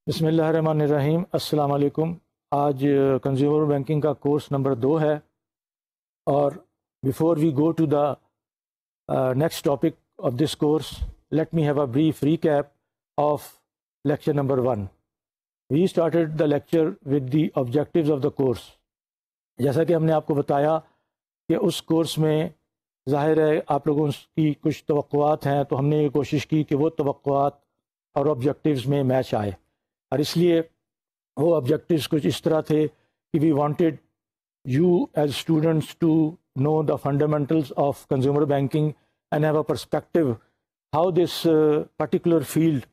بسم اللہ الرحمن الرحیم۔ السلام علیکم۔ آج کنزیومر بینکنگ کا کورس نمبر 2 ہے، اور before we go to the next topic of this course, let me have a brief recap of lecture number 1۔ We started the lecture with the objectives of the course. جیسا کہ ہم نے آپ کو بتایا کہ اس کورس میں ظاہر ہے آپ لوگوں کی کچھ توقعات ہیں، تو ہم نے یہ کوشش کی کہ وہ توقعات اور آبجیکٹیوز میں میچ آئے، اور اس لیے وہ آبجیکٹیوز کچھ اس طرح تھے کہ we wanted you as students to know the fundamentals of consumer banking and have a perspective how this particular field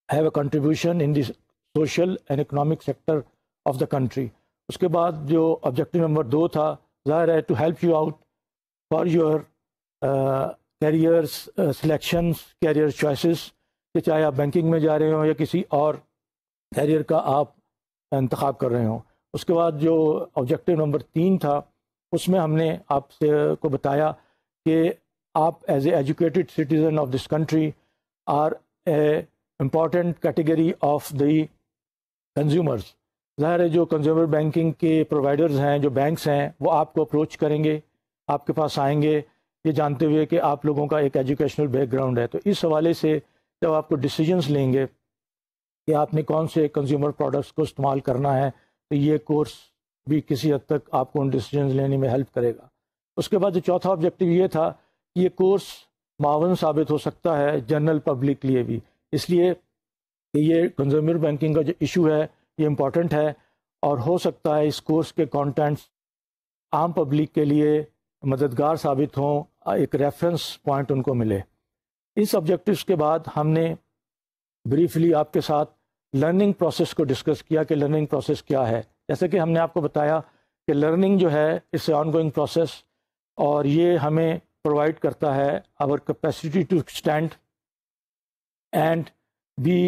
have a contribution in the social and economic sector of the country. اس کے بعد جو objective number 2 تھا، ظاہر ہے to help you out for your careers selections, career choices, کہ چاہے آپ بینکنگ میں جا رہے ہوں یا کسی اور کیریئر کا آپ انتخاب کر رہے ہوں۔ اس کے بعد جو آبجیکٹیو نمبر 3 تھا، اس میں ہم نے آپ سے کو بتایا کہ آپ as a educated citizen of this country are a important category of the consumers. ظاہر ہے جو کنزیومر بینکنگ کے پرووائڈرز ہیں، جو بینکس ہیں، وہ آپ کو اپروچ کریں گے، آپ کے پاس آئیں گے، یہ جانتے ہوئے کہ آپ لوگوں کا ایک ایجوکیشنل بیک گراؤنڈ ہے۔ تو اس حوالے سے جب آپ کو ڈیسیجنز لیں گے کہ آپ نے کون سے کنزیومر پروڈکٹس کو استعمال کرنا ہے، تو یہ کورس بھی کسی حد تک آپ کو ان ڈیسیجنز لینے میں ہیلپ کرے گا۔ اس کے بعد جو چوتھا آبجیکٹیو یہ تھا کہ یہ کورس معاون ثابت ہو سکتا ہے جنرل پبلک کے لیے بھی، اس لیے کہ یہ کنزیومر بینکنگ کا جو ایشو ہے یہ امپورٹنٹ ہے، اور ہو سکتا ہے اس کورس کے کانٹینٹس عام پبلک کے لیے مددگار ثابت ہوں، ایک ریفرنس پوائنٹ ان کو ملے۔ اس آبجیکٹیوز کے بعد ہم نے بریفلی آپ کے ساتھ لرننگ پروسیس کو ڈسکس کیا کہ لرننگ پروسیس کیا ہے۔ جیسے کہ ہم نے آپ کو بتایا کہ لرننگ جو ہے اس آن گوئنگ پروسیس، اور یہ ہمیں پرووائڈ کرتا ہے our capacity to extend and be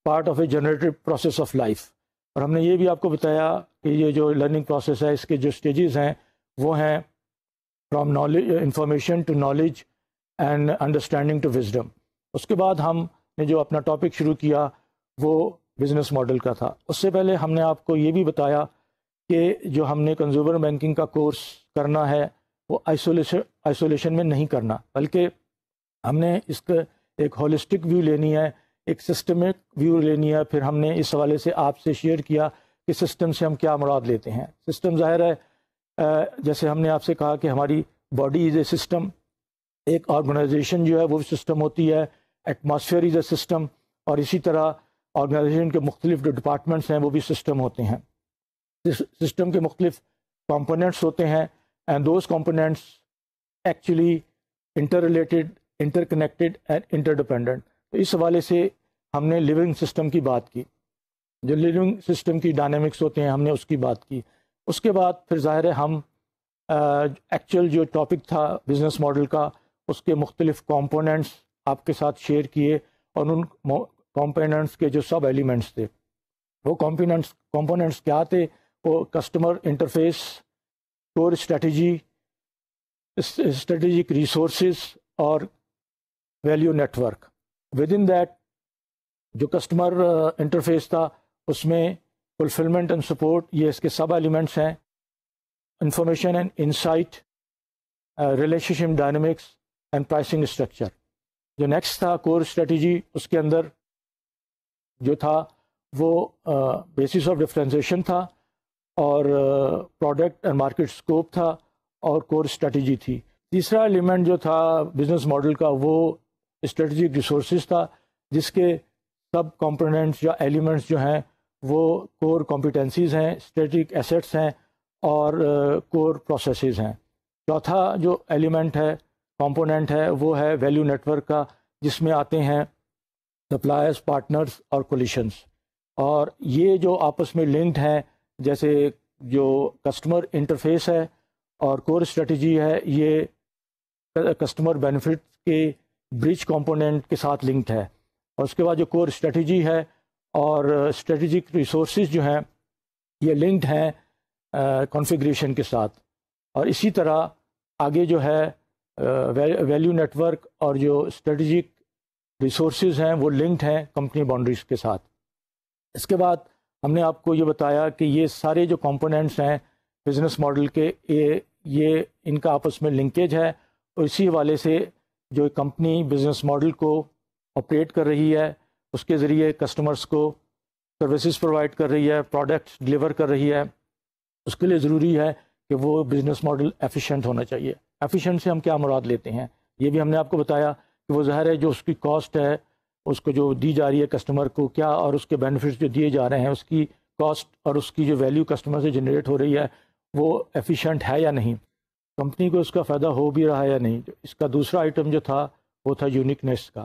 part of a generative process of life. اور ہم نے یہ بھی آپ کو بتایا کہ یہ جو لرننگ پروسیس ہے، اس کے جو اسٹیجز ہیں وہ ہیں from knowledge information to knowledge and understanding to wisdom. اس کے بعد ہم نے جو اپنا ٹاپک شروع کیا وہ بزنس ماڈل کا تھا۔ اس سے پہلے ہم نے آپ کو یہ بھی بتایا کہ جو ہم نے کنزیومر بینکنگ کا کورس کرنا ہے وہ آئسولیشن میں نہیں کرنا، بلکہ ہم نے اس کا ایک ہولسٹک ویو لینی ہے، ایک سسٹمک ویو لینی ہے۔ پھر ہم نے اس حوالے سے آپ سے شیئر کیا کہ سسٹم سے ہم کیا مراد لیتے ہیں۔ سسٹم ظاہر ہے جیسے ہم نے آپ سے کہا کہ ہماری باڈی از اے سسٹم، ایک آرگنائزیشن جو ہے وہ سسٹم ہوتی ہے، ایٹماسفیئر از اے سسٹم، اور اسی طرح آرگنائزیشن کے مختلف جو ڈپارٹمنٹس ہیں وہ بھی سسٹم ہوتے ہیں۔ سسٹم کے مختلف کمپوننٹس ہوتے ہیں، and those components actually interrelated, interconnected and interdependent. تو اس حوالے سے ہم نے لیونگ سسٹم کی بات کی، جو لیونگ سسٹم کی ڈائنامکس ہوتے ہیں ہم نے اس کی بات کی۔ اس کے بعد پھر ظاہر ہے ہم ایکچوئل جو ٹاپک تھا بزنس ماڈل کا، اس کے مختلف کمپوننٹس آپ کے ساتھ شیئر کیے، اور ان کمپوننٹس کے جو سب ایلیمنٹس تھے وہ کمپوننٹس کیا تھے؟ وہ customer interface, core strategy, strategic resources اور value network. With in that جو کسٹمر انٹرفیس تھا اس میں فلفلمنٹ اینڈ سپورٹ، یہ اس کے سب ایلیمنٹس ہیں۔ Information and insight, relationship dynamics and pricing structure. جو نیکسٹ تھا کور اسٹریٹجی، اس کے اندر جو تھا وہ بیسس آف ڈفرینسیشن تھا، اور پروڈکٹ اینڈ مارکیٹ اسکوپ تھا، اور کور اسٹریٹجی تھی۔ تیسرا ایلیمنٹ جو تھا بزنس ماڈل کا وہ اسٹریٹجک ریسورسز تھا، جس کے سب کمپوننٹس یا ایلیمنٹس جو ہیں وہ کور کمپیٹنسیز ہیں، اسٹریٹجک ایسیٹس ہیں، اور کور پروسیسز ہیں۔ چوتھا جو ایلیمنٹ ہے، کمپوننٹ ہے، وہ ہے ویلیو نیٹ ورک کا، جس میں آتے ہیں سپلائرز، پارٹنرز اور کولیشنز۔ اور یہ جو آپس میں لنکڈ ہیں، جیسے جو کسٹمر انٹرفیس ہے اور کور اسٹریٹجی ہے، یہ کسٹمر بینیفٹ کے برج کمپوننٹ کے ساتھ لنکڈ ہے۔ اور اس کے بعد جو کور اسٹریٹجی ہے اور اسٹریٹجک ریسورسز جو ہیں یہ لنکڈ ہیں کانفیگریشن کے ساتھ۔ اور اسی طرح آگے جو ہے ویلیو نیٹ ورک اور جو اسٹریٹجک ریسورسز ہیں وہ لنکڈ ہیں کمپنی باؤنڈریز کے ساتھ۔ اس کے بعد ہم نے آپ کو یہ بتایا کہ یہ سارے جو کمپوننٹس ہیں بزنس ماڈل کے، یہ ان کا آپس میں لنکیج ہے، اور اسی حوالے سے جو کمپنی بزنس ماڈل کو آپریٹ کر رہی ہے، اس کے ذریعے کسٹمرز کو سروسز پرووائڈ کر رہی ہے، پروڈکٹس ڈلیور کر رہی ہے، اس کے لیے ضروری ہے کہ وہ بزنس ماڈل ایفیشینٹ ہونا چاہیے۔ ایفیشینٹ سے ہم کیا مراد لیتے ہیں، یہ بھی ہم نے آپ کو بتایا کہ وہ ظاہر ہے جو اس کی کاسٹ ہے، اس کو جو دی جا رہی ہے کسٹمر کو کیا، اور اس کے بینیفٹس جو دیے جا رہے ہیں، اس کی کاسٹ اور اس کی جو ویلیو کسٹمر سے جنریٹ ہو رہی ہے وہ ایفیشینٹ ہے یا نہیں، کمپنی کو اس کا فائدہ ہو بھی رہا ہے یا نہیں۔ اس کا دوسرا آئٹم جو تھا وہ تھا یونیکنیس کا۔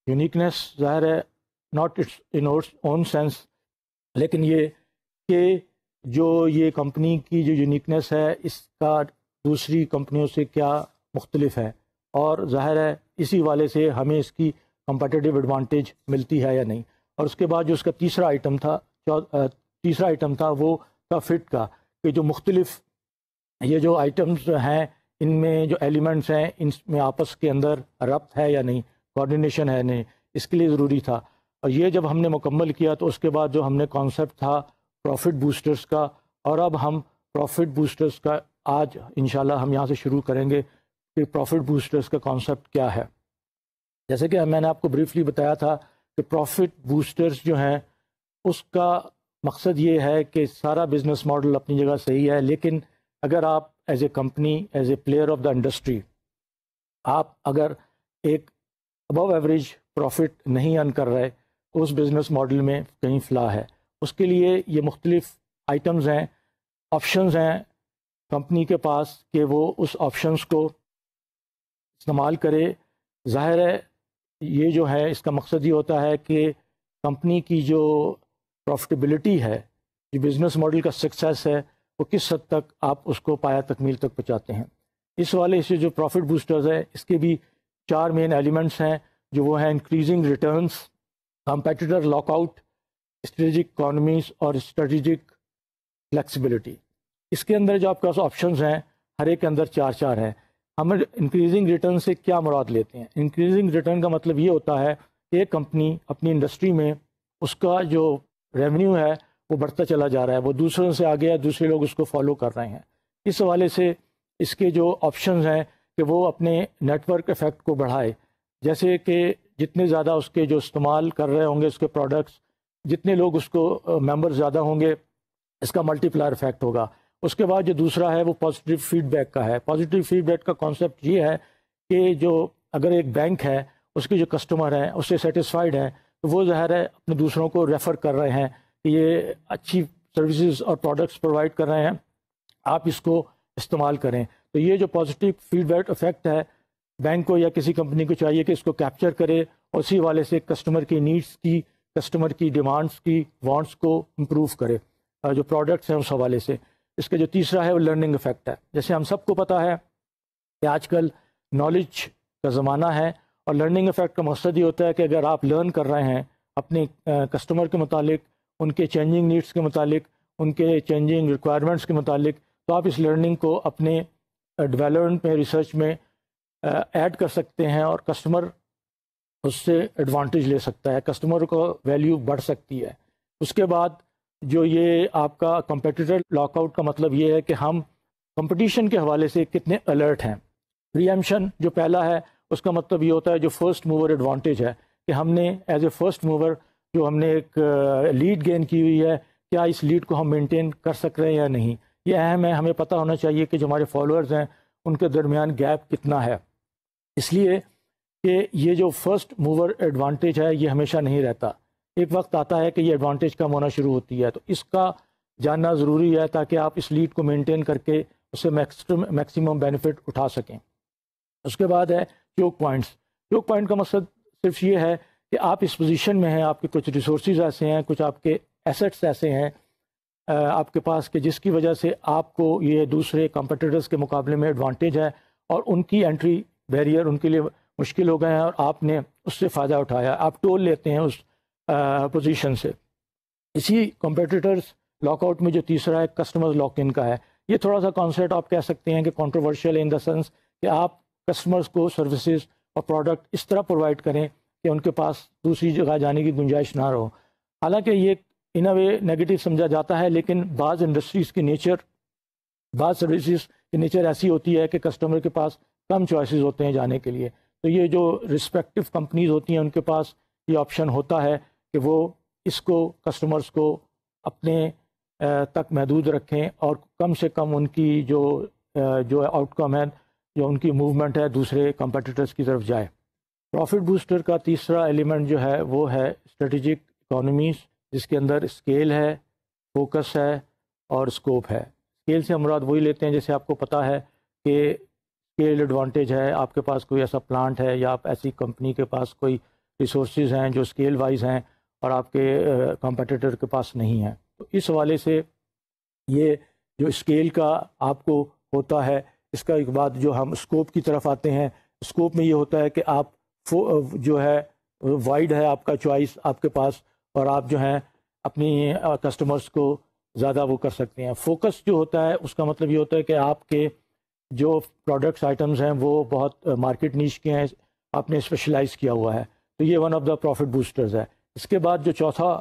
یونیکنیس ظاہر ہے not its in own sense, لیکن یہ کہ جو یہ کمپنی کی جو یونیکنیس ہے اس کا دوسری کمپنیوں سے کیا مختلف ہے، اور ظاہر ہے اسی والے سے ہمیں اس کی کمپٹیٹیو ایڈوانٹیج ملتی ہے یا نہیں۔ اور اس کے بعد جو اس کا تیسرا آئٹم تھا وہ تھا فٹ کا، کہ جو مختلف یہ جو آئٹمز ہیں ان میں جو ایلیمنٹس ہیں ان میں آپس کے اندر ربط ہے یا نہیں، کوآرڈینیشن ہے نہیں، اس کے لیے ضروری تھا۔ اور یہ جب ہم نے مکمل کیا تو اس کے بعد جو ہم نے کانسیپٹ تھا پروفٹ بوسٹرز کا، اور اب ہم پروفٹ بوسٹرز کا آج انشاءاللہ ہم یہاں سے شروع کریں گے کہ پروفٹ بوسٹرز کا کانسیپٹ کیا ہے۔ جیسے کہ میں نے آپ کو بریفلی بتایا تھا کہ پروفٹ بوسٹرز جو ہیں اس کا مقصد یہ ہے کہ سارا بزنس ماڈل اپنی جگہ صحیح ہے، لیکن اگر آپ as a company, as a player of the industry, آپ اگر ایک ابو ایوریج پروفٹ نہیں ارن کر رہے تو اس بزنس ماڈل میں کہیں فلاح ہے۔ اس کے لیے یہ مختلف آئٹمز ہیں، آپشنز ہیں کمپنی کے پاس کہ وہ اس آپشنز کو استعمال کرے۔ ظاہر ہے یہ جو ہے اس کا مقصد یہ ہوتا ہے کہ کمپنی کی جو پروفٹیبلٹی ہے، جو بزنس ماڈل کا سکسیس ہے، وہ کس حد تک آپ اس کو پایا تکمیل تک پہنچاتے ہیں۔ اس والے سے جو پروفٹ بوسٹرز ہے اس کے بھی 4 مین ایلیمنٹس ہیں، جو وہ ہیں increasing returns, competitor lock out, strategic economies اور اسٹریٹجک فلیکسیبلٹی۔ اس کے اندر جو آپ کے پاس آپشنز ہیں ہر ایک کے اندر 4 ہیں۔ ہم انکریزنگ ریٹرن سے کیا مراد لیتے ہیں؟ انکریزنگ ریٹرن کا مطلب یہ ہوتا ہے کہ ایک کمپنی اپنی انڈسٹری میں اس کا جو ریونیو ہے وہ بڑھتا چلا جا رہا ہے، وہ دوسروں سے آگے ہے، دوسرے لوگ اس کو فالو کر رہے ہیں۔ اس حوالے سے اس کے جو آپشنز ہیں کہ وہ اپنے نیٹ ورک افیکٹ کو بڑھائے، جیسے کہ جتنے زیادہ اس کے جو استعمال کر رہے ہوں گے اس کے پروڈکٹس، جتنے لوگ اس کو ممبر زیادہ ہوں گے، اس کا ملٹی پلائر افیکٹ ہوگا۔ اس کے بعد جو دوسرا ہے وہ پازیٹیو فیڈ بیک کا ہے۔ پازیٹیو فیڈ بیک کا کانسیپٹ یہ ہے کہ جو اگر ایک بینک ہے اس کے جو کسٹمر ہیں اس سے سیٹسفائیڈ ہیں تو وہ ظاہر ہے اپنے دوسروں کو ریفر کر رہے ہیں کہ یہ اچھی سروسز اور پروڈکٹس پرووائڈ کر رہے ہیں، آپ اس کو استعمال کریں۔ تو یہ جو پازیٹیو فیڈ بیک افیکٹ ہے، بینک کو یا کسی کمپنی کو چاہیے کہ اس کو کیپچر کرے اور اسی والے سے کسٹمر کی نیڈس کی، کسٹمر کی ڈیمانڈس کی، وانٹس کو امپروو کرے جو پروڈکٹس ہیں اس حوالے سے۔ اس کا جو تیسرا ہے وہ لرننگ افیکٹ ہے۔ جیسے ہم سب کو پتہ ہے کہ آج کل نالج کا زمانہ ہے، اور لرننگ افیکٹ کا مقصد یہ ہوتا ہے کہ اگر آپ لرن کر رہے ہیں اپنے کسٹمر کے متعلق، ان کے چینجنگ نیڈس کے متعلق، ان کے چینجنگ ریکوائرمنٹس کے متعلق، تو آپ اس لرننگ کو اپنے ڈیولپمنٹ میں، ریسرچ میں ایڈ کر سکتے ہیں، اور کسٹمر اس سے ایڈوانٹیج لے سکتا ہے، کسٹمر کو ویلیو بڑھ سکتی ہے۔ اس کے بعد جو یہ آپ کا کمپیٹیٹر لاک آؤٹ کا مطلب یہ ہے کہ ہم کمپٹیشن کے حوالے سے کتنے الرٹ ہیں۔ پری ایمپشن جو پہلا ہے اس کا مطلب یہ ہوتا ہے جو فرسٹ موور ایڈوانٹیج ہے، کہ ہم نے ایز اے فرسٹ موور جو ہم نے ایک لیڈ گین کی ہوئی ہے، کیا اس لیڈ کو ہم مینٹین کر سک رہے ہیں یا نہیں۔ یہ اہم ہے، ہمیں پتہ ہونا چاہیے کہ جو ہمارے فالوورز ہیں ان کے درمیان گیپ کتنا ہے، اس لیے کہ یہ جو فرسٹ موور ایڈوانٹیج ہے یہ ہمیشہ نہیں رہتا، ایک وقت آتا ہے کہ یہ ایڈوانٹیج کم ہونا شروع ہوتی ہے، تو اس کا جاننا ضروری ہے تاکہ آپ اس لیڈ کو مینٹین کر کے اس سے میکسیمم بینیفٹ اٹھا سکیں۔ اس کے بعد ہے چوک پوائنٹس۔ چوک پوائنٹ کا مقصد صرف یہ ہے کہ آپ اس پوزیشن میں ہیں، آپ کے کچھ ریسورسز ایسے ہیں، کچھ آپ کے ایسٹس ایسے ہیں آپ کے پاس کہ جس کی وجہ سے آپ کو یہ دوسرے کمپٹیٹرز کے مقابلے میں ایڈوانٹیج ہے، اور ان کی انٹری بیریئر ان کے لیے مشکل ہو گئے ہیں، اور آپ نے اس سے فائدہ اٹھایا، آپ ٹول لیتے ہیں اس پوزیشن سے۔ اسی کمپیٹیٹرز لاک آؤٹ میں جو تیسرا ہے کسٹمر لاک ان کا ہے۔ یہ تھوڑا سا کانسیپٹ آپ کہہ سکتے ہیں کہ کنٹروورشل ان دا سینس کہ آپ کسٹمرز کو سروسز اور پروڈکٹ اس طرح پرووائڈ کریں کہ ان کے پاس دوسری جگہ جانے کی گنجائش نہ ہو۔ حالانکہ یہ ان اے وے نیگیٹو سمجھا جاتا ہے، لیکن بعض انڈسٹریز کی نیچر، بعض سروسز کی نیچر ایسی ہوتی ہے کہ کسٹمر کے پاس کم چوائسیز ہوتے ہیں جانے کے لیے. تو یہ جو رسپیکٹو کمپنیز ہوتی ہیں ان کے پاس یہ آپشن ہوتا ہے کہ وہ اس کو کسٹمرز کو اپنے تک محدود رکھیں اور کم سے کم ان کی جو آؤٹ کم ہے، جو ان کی موومنٹ ہے دوسرے کمپیٹیٹرز کی طرف جائے. پروفٹ بوسٹر کا تیسرا ایلیمنٹ جو ہے وہ ہے اسٹریٹجک اکانومیز، جس کے اندر اسکیل ہے، فوکس ہے اور اسکوپ ہے. اسکیل سے ہم مراد وہی لیتے ہیں جیسے آپ کو پتہ ہے کہ اسکیل ایڈوانٹیج ہے، آپ کے پاس کوئی ایسا پلانٹ ہے یا آپ ایسی کمپنی کے پاس کوئی ریسورسز ہیں جو اسکیل وائز ہیں اور آپ کے کمپیٹیٹر کے پاس نہیں ہیں. تو اس حوالے سے یہ جو اسکیل کا آپ کو ہوتا ہے، اس کا ایک بات جو ہم اسکوپ کی طرف آتے ہیں. اسکوپ میں یہ ہوتا ہے کہ آپ جو ہے وائڈ ہے آپ کا چوائس آپ کے پاس، اور آپ جو ہیں اپنی کسٹمرز کو زیادہ وہ کر سکتے ہیں. فوکس جو ہوتا ہے اس کا مطلب یہ ہوتا ہے کہ آپ کے جو پروڈکٹس آئٹمز ہیں وہ بہت مارکیٹ نیش کے ہیں، آپ نے اسپیشلائز کیا ہوا ہے. تو یہ one of the profit boosters ہے. اس کے بعد جو چوتھا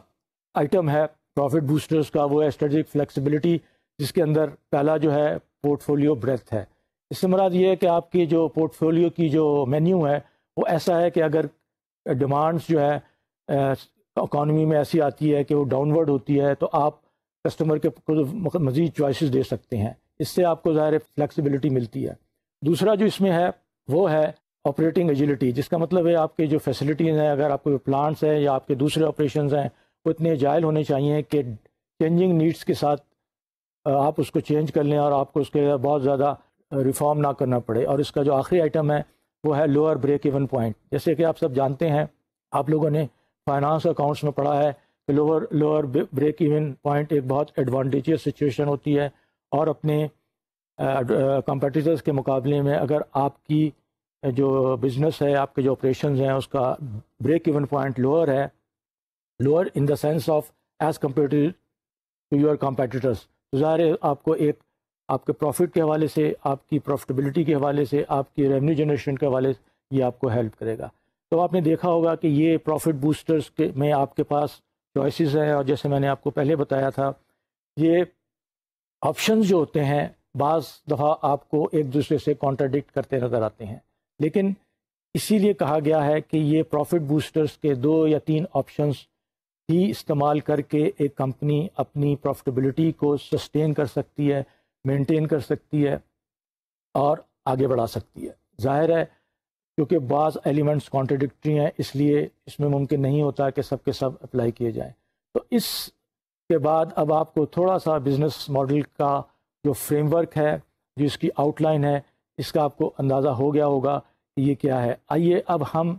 آئٹم ہے پروفٹ بوسٹرز کا وہ ہے اسٹریٹجک فلیکسیبلٹی، جس کے اندر پہلا جو ہے پورٹ فولیو بریتھ ہے. اس سے مراد یہ ہے کہ آپ کی جو پورٹ فولیو کی جو مینیو ہے وہ ایسا ہے کہ اگر ڈیمانڈس جو ہے اکانومی میں ایسی آتی ہے کہ وہ ڈاؤن ورڈ ہوتی ہے تو آپ کسٹمر کے مزید چوائسیز دے سکتے ہیں. اس سے آپ کو ظاہر فلیکسیبلٹی ملتی ہے. دوسرا جو اس میں ہے وہ ہے آپریٹنگ ایجلٹی، جس کا مطلب ہے آپ کے جو فیسلٹیز ہیں، اگر آپ کے پلانٹس ہیں یا آپ کے دوسرے آپریشنز ہیں، وہ اتنے ایجائل ہونے چاہیے کہ چینجنگ نیڈس کے ساتھ آپ اس کو چینج کر لیں اور آپ کو اس کے بہت زیادہ ریفارم نہ کرنا پڑے. اور اس کا جو آخری آئٹم ہے وہ ہے لوور بریک ایون پوائنٹ. جیسے کہ آپ سب جانتے ہیں، آپ لوگوں نے فائنانس اکاؤنٹس میں پڑھا ہے کہ لوور بریک ایون پوائنٹ ایک بہت ایڈوانٹیجیس سچویشن ہوتی ہے، اور اپنے کمپیٹیٹرز کے مقابلے میں اگر آپ کی جو بزنس ہے، آپ کے جو آپریشنز ہیں، اس کا بریک ایون پوائنٹ لوور ہے، lower in the sense of as compare to your competitors, تو ظاہر ہے آپ کو ایک آپ کے پروفٹ کے حوالے سے، آپ کی پروفٹیبلٹی کے حوالے سے، آپ کی ریونیو جنریشن کے حوالے سے یہ آپ کو ہیلپ کرے گا. تو آپ نے دیکھا ہوگا کہ یہ پروفٹ بوسٹرز کے میں آپ کے پاس چوائسیز ہیں، اور جیسے میں نے آپ کو پہلے بتایا تھا یہ آپشنز جو ہوتے ہیں بعض دفعہ آپ کو ایک دوسرے سے کانٹراڈکٹ کرتے نظر آتے ہیں، لیکن اسی لیے کہا گیا ہے کہ یہ پروفٹ بوسٹرز کے 2 یا 3 آپشنز ہی استعمال کر کے ایک کمپنی اپنی پروفٹیبلٹی کو سسٹین کر سکتی ہے، مینٹین کر سکتی ہے اور آگے بڑھا سکتی ہے. ظاہر ہے کیونکہ بعض ایلیمنٹس کانٹراڈکٹری ہیں، اس لیے اس میں ممکن نہیں ہوتا کہ سب کے سب اپلائی کیے جائیں. تو اس کے بعد اب آپ کو تھوڑا سا بزنس ماڈل کا جو فریم ورک ہے، جو اس کی آؤٹ لائن ہے، اس کا آپ کو اندازہ ہو گیا ہوگا کہ یہ کیا ہے. آئیے اب ہم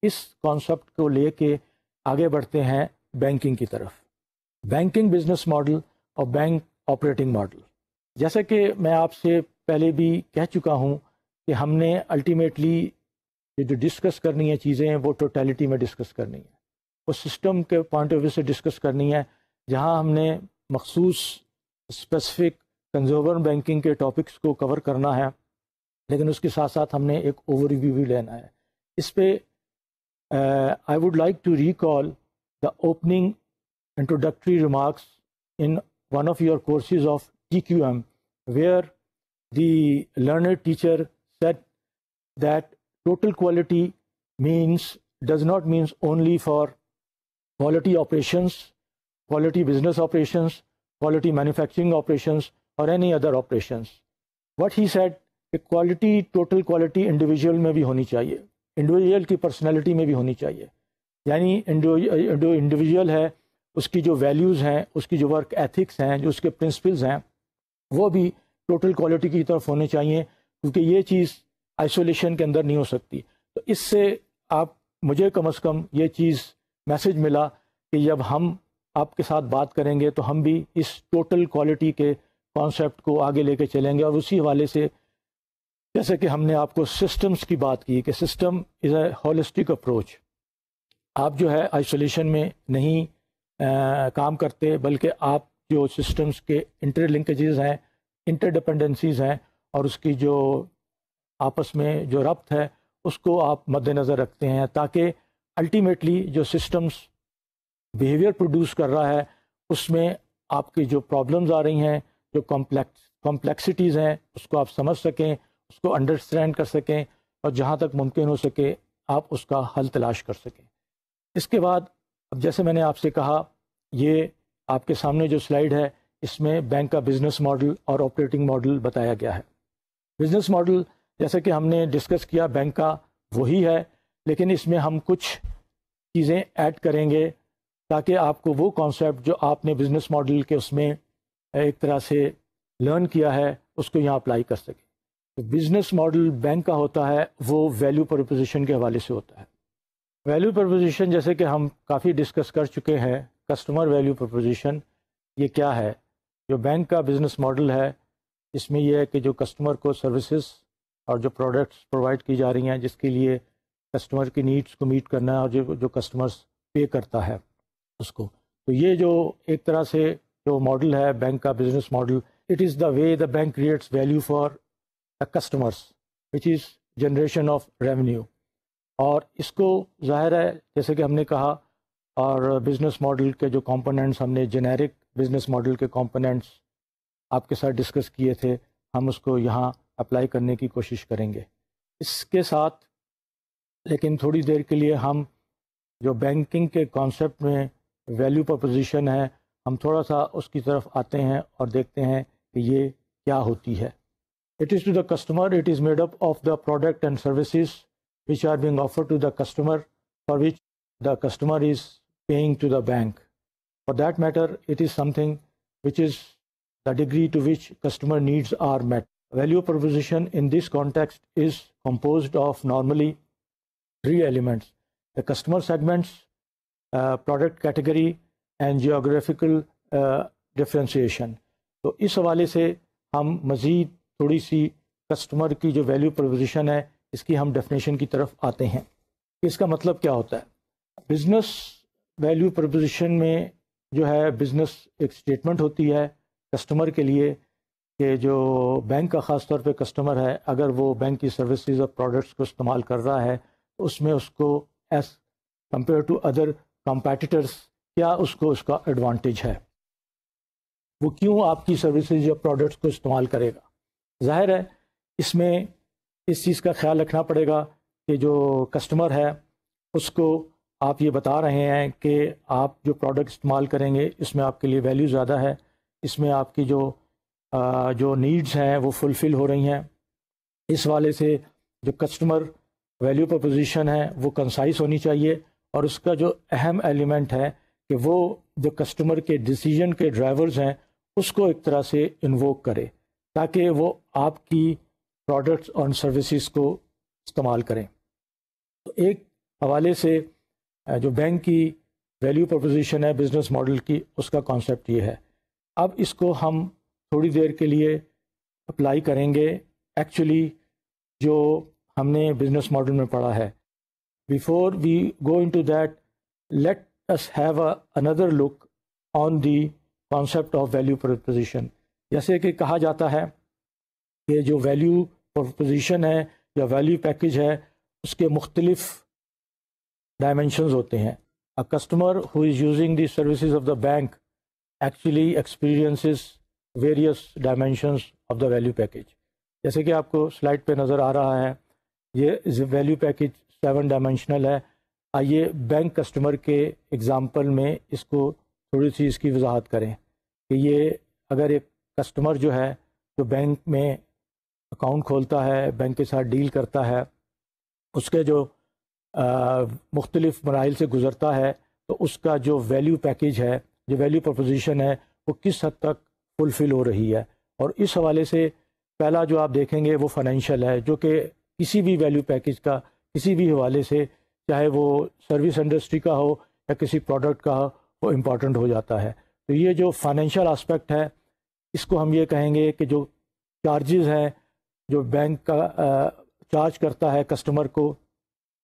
اس کانسیپٹ کو لے کے آگے بڑھتے ہیں بینکنگ کی طرف. بینکنگ بزنس ماڈل اور بینک آپریٹنگ ماڈل. جیسا کہ میں آپ سے پہلے بھی کہہ چکا ہوں کہ ہم نے الٹیمیٹلی یہ جو ڈسکس کرنی ہے چیزیں وہ ٹوٹیلٹی میں ڈسکس کرنی ہے، وہ سسٹم کے پوائنٹ آف ویو سے ڈسکس کرنی ہے، جہاں ہم نے مخصوص اسپیسیفک کنزیومر بینکنگ کے ٹاپکس کو کور کرنا ہے، لیکن اس کے ساتھ ساتھ ہم نے ایک اوور ویو بھی لینا ہے. اس پہ I would like to recall the opening introductory remarks in one of your courses of TQM, where the learned teacher said that total quality does not mean only for quality operations, quality business operations, quality manufacturing operations, or any other operations. What he said کہ quality, total quality individual میں بھی ہونی چاہیے، individual کی personality میں بھی ہونی چاہیے. یعنی انڈیویجول ہے، اس کی جو ویلیوز ہیں، اس کی جو ورک ایتھکس ہیں، جو اس کے پرنسپلز ہیں، وہ بھی ٹوٹل کوالٹی کی طرف ہونے چاہیے، کیونکہ یہ چیز آئسولیشن کے اندر نہیں ہو سکتی. تو اس سے مجھے کم از کم یہ چیز میسج ملا کہ جب ہم آپ کے ساتھ بات کریں گے تو ہم بھی اس ٹوٹل کوالٹی کے کانسیپٹ کو آگے لے کے چلیں گے. اور اسی حوالے سے جیسے کہ ہم نے آپ کو سسٹمز کی بات کی کہ system is a holistic approach. آپ جو ہے آئسولیشن میں نہیں کام کرتے، بلکہ آپ جو سسٹمز کے انٹر لنکیجز ہیں، انٹر ڈپینڈنسیز ہیں، اور اس کی جو آپس میں جو ربط ہے اس کو آپ مد نظر رکھتے ہیں، تاکہ الٹیمیٹلی جو سسٹمز بیہیویئر پروڈیوس کر رہا ہے اس میں آپ کی جو پرابلمز آ رہی ہیں، جو کمپلیکسٹیز ہیں، اس کو آپ سمجھ سکیں، اس کو انڈرسٹینڈ کر سکیں، اور جہاں تک ممکن ہو سکے آپ اس کا حل تلاش کر سکیں۔ اس کے بعد اب جیسے میں نے آپ سے کہا، یہ آپ کے سامنے جو سلائیڈ ہے اس میں بینک کا بزنس ماڈل اور آپریٹنگ ماڈل بتایا گیا ہے۔ بزنس ماڈل جیسے کہ ہم نے ڈسکس کیا بینک کا وہی ہے، لیکن اس میں ہم کچھ چیزیں ایڈ کریں گے تاکہ آپ کو وہ کانسیپٹ جو آپ نے بزنس ماڈل کے اس میں ایک طرح سے لرن کیا ہے اس کو یہاں اپلائی کر سکیں۔ تو بزنس ماڈل بینک کا ہوتا ہے وہ ویلیو پروپوزیشن کے حوالے سے ہوتا ہے۔ ویلیو پروپوزیشن جیسے کہ ہم کافی ڈسکس کر چکے ہیں، کسٹمر ویلیو پروپوزیشن یہ کیا ہے؟ جو بینک کا بزنس ماڈل ہے اس میں یہ ہے کہ جو کسٹمر کو سروسز اور جو پروڈکٹس پرووائڈ کی جا رہی ہیں جس کے لیے کسٹمر کی نیڈس کو میٹ کرنا ہے اور جو کسٹمرز پے کرتا ہے اس کو، تو یہ جو ایک طرح سے جو ماڈل ہے بینک کا business model, it is the way the bank creates value for the customers which is generation of revenue. اور اس کو ظاہر ہے جیسے کہ ہم نے کہا، اور بزنس ماڈل کے جو کمپوننٹس ہم نے جنیرک بزنس ماڈل کے کمپوننٹس آپ کے ساتھ ڈسکس کیے تھے، ہم اس کو یہاں اپلائی کرنے کی کوشش کریں گے۔ اس کے ساتھ لیکن تھوڑی دیر کے لیے ہم جو بینکنگ کے کانسیپٹ میں ویلیو پروپوزیشن ہے ہم تھوڑا سا اس کی طرف آتے ہیں اور دیکھتے ہیں کہ یہ کیا ہوتی ہے۔ It is to the customer, it is made up of the product and services which are being offered to the customer, for which the customer is paying to the bank. For that matter, it is something which is the degree to which customer needs are met. Value proposition in this context is composed of normally three elements: the customer segments, product category, and geographical differentiation. تو اس حوالے سے ہم مزید تھوڑی C customer کی جو value proposition ہے اس کی ہم ڈیفینیشن کی طرف آتے ہیں۔ اس کا مطلب کیا ہوتا ہے؟ بزنس ویلیو پروپوزیشن میں جو ہے بزنس ایک اسٹیٹمنٹ ہوتی ہے کسٹمر کے لیے کہ جو بینک کا خاص طور پہ کسٹمر ہے، اگر وہ بینک کی سروسز اور پروڈکٹس کو استعمال کر رہا ہے تو اس میں اس کو as compare to other competitors کیا اس کو اس کا ایڈوانٹیج ہے، وہ کیوں آپ کی سروسز یا پروڈکٹس کو استعمال کرے گا۔ ظاہر ہے اس میں اس چیز کا خیال رکھنا پڑے گا کہ جو کسٹمر ہے اس کو آپ یہ بتا رہے ہیں کہ آپ جو پروڈکٹ استعمال کریں گے اس میں آپ کے لیے ویلیو زیادہ ہے، اس میں آپ کی جو نیڈز ہیں وہ فلفل ہو رہی ہیں۔ اس والے سے جو کسٹمر ویلیو پروپوزیشن ہے وہ کنسائز ہونی چاہیے، اور اس کا جو اہم ایلیمنٹ ہے کہ وہ جو کسٹمر کے ڈیسیجن کے ڈرائیورز ہیں اس کو ایک طرح سے انووک کرے تاکہ وہ آپ کی پروڈکٹس اور سروسز کو استعمال کریں۔ تو ایک حوالے سے جو بینک کی ویلیو پروپوزیشن ہے بزنس ماڈل کی، اس کا کانسیپٹ یہ ہے۔ اب اس کو ہم تھوڑی دیر کے لیے اپلائی کریں گے ایکچولی جو ہم نے بزنس ماڈل میں پڑھا ہے۔ Before we go into that, let us have another look on the concept of value proposition۔ جیسے کہ کہا جاتا ہے کہ جو ویلیو پروپوزیشن ہے یا ویلیو پیکج ہے اس کے مختلف ڈائمینشنز ہوتے ہیں۔ A customer who is using the services of the bank actually experiences various dimensions of the value package۔ جیسے کہ آپ کو سلائڈ پہ نظر آ رہا ہے، یہ ویلیو پیکج 7 ڈائمینشنل ہے۔ آئیے بینک کسٹمر کے اگزامپل میں اس کو تھوڑی سی اس کی وضاحت کریں کہ یہ اگر ایک کسٹمر جو ہے جو بینک میں اکاؤنٹ کھولتا ہے، بینک کے ساتھ ڈیل کرتا ہے، اس کے جو مختلف مراحل سے گزرتا ہے تو اس کا جو ویلیو پیکج ہے، جو ویلیو پروپوزیشن ہے وہ کس حد تک فلفل ہو رہی ہے۔ اور اس حوالے سے پہلا جو آپ دیکھیں گے وہ فائنینشیل ہے، جو کہ کسی بھی ویلیو پیکج کا کسی بھی حوالے سے، چاہے وہ سروس انڈسٹری کا ہو یا کسی پروڈکٹ کا ہو، وہ امپورٹنٹ ہو جاتا ہے۔ تو یہ جو فائنینشیل آسپیکٹ ہے اس کو ہم یہ کہیں گے کہ جو چارجز ہیں جو بینک کا چارج کرتا ہے کسٹمر کو،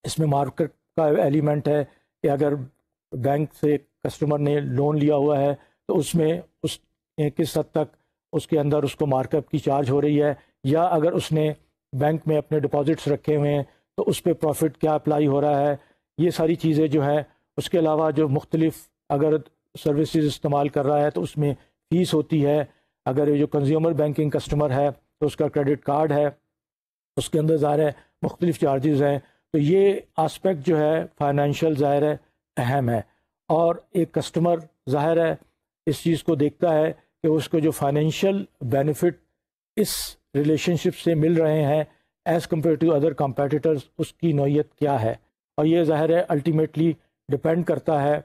اس میں مارکیٹ کا ایلیمنٹ ہے کہ اگر بینک سے کسٹمر نے لون لیا ہوا ہے تو اس میں اس کس حد تک اس کے اندر اس کو مارک اپ کی چارج ہو رہی ہے، یا اگر اس نے بینک میں اپنے ڈپازٹس رکھے ہوئے ہیں تو اس پہ پروفٹ کیا اپلائی ہو رہا ہے۔ یہ ساری چیزیں جو ہے، اس کے علاوہ جو مختلف اگر سروسز استعمال کر رہا ہے تو اس میں فیس ہوتی ہے. اگر یہ جو کنزیومر بینکنگ کسٹمر ہے تو اس کا کریڈٹ کارڈ ہے, اس کے اندر ظاہر ہے مختلف چارجز ہیں. تو یہ آسپیکٹ جو ہے فائنینشیل ظاہر ہے اہم ہے, اور ایک کسٹمر ظاہر ہے اس چیز کو دیکھتا ہے کہ اس کو جو فائنینشیل بینیفٹ اس ریلیشن شپ سے مل رہے ہیں as compare to other competitors, اس کی نوعیت کیا ہے. اور یہ ظاہر ہے الٹیمیٹلی ڈپینڈ کرتا ہے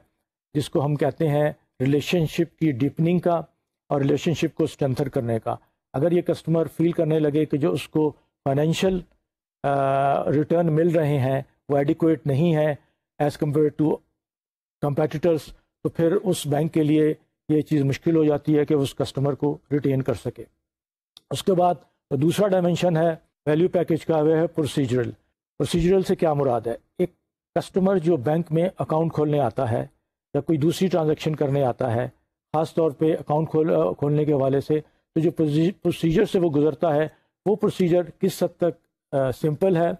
جس کو ہم کہتے ہیں ریلیشن شپ کی ڈیپننگ کا اور ریلیشن شپ کو اسٹرینتھن کرنے کا. اگر یہ کسٹمر فیل کرنے لگے کہ جو اس کو فائنینشیل ریٹرن مل رہے ہیں وہ ایڈیکویٹ نہیں ہے ایز کمپیئر ٹو کمپیٹیٹرز, تو پھر اس بینک کے لیے یہ چیز مشکل ہو جاتی ہے کہ اس کسٹمر کو ریٹین کر سکے. اس کے بعد دوسرا ڈائمنشن ہے ویلیو پیکیج کا, وہ ہے پروسیجرل. پروسیجرل سے کیا مراد ہے؟ ایک کسٹمر جو بینک میں اکاؤنٹ کھولنے آتا ہے یا کوئی دوسری ٹرانزیکشن کرنے آتا ہے, خاص طور پہ اکاؤنٹ کھولنے کے حوالے سے, تو جو پروسیجر سے وہ گزرتا ہے وہ پروسیجر کس حد تک سمپل ہے,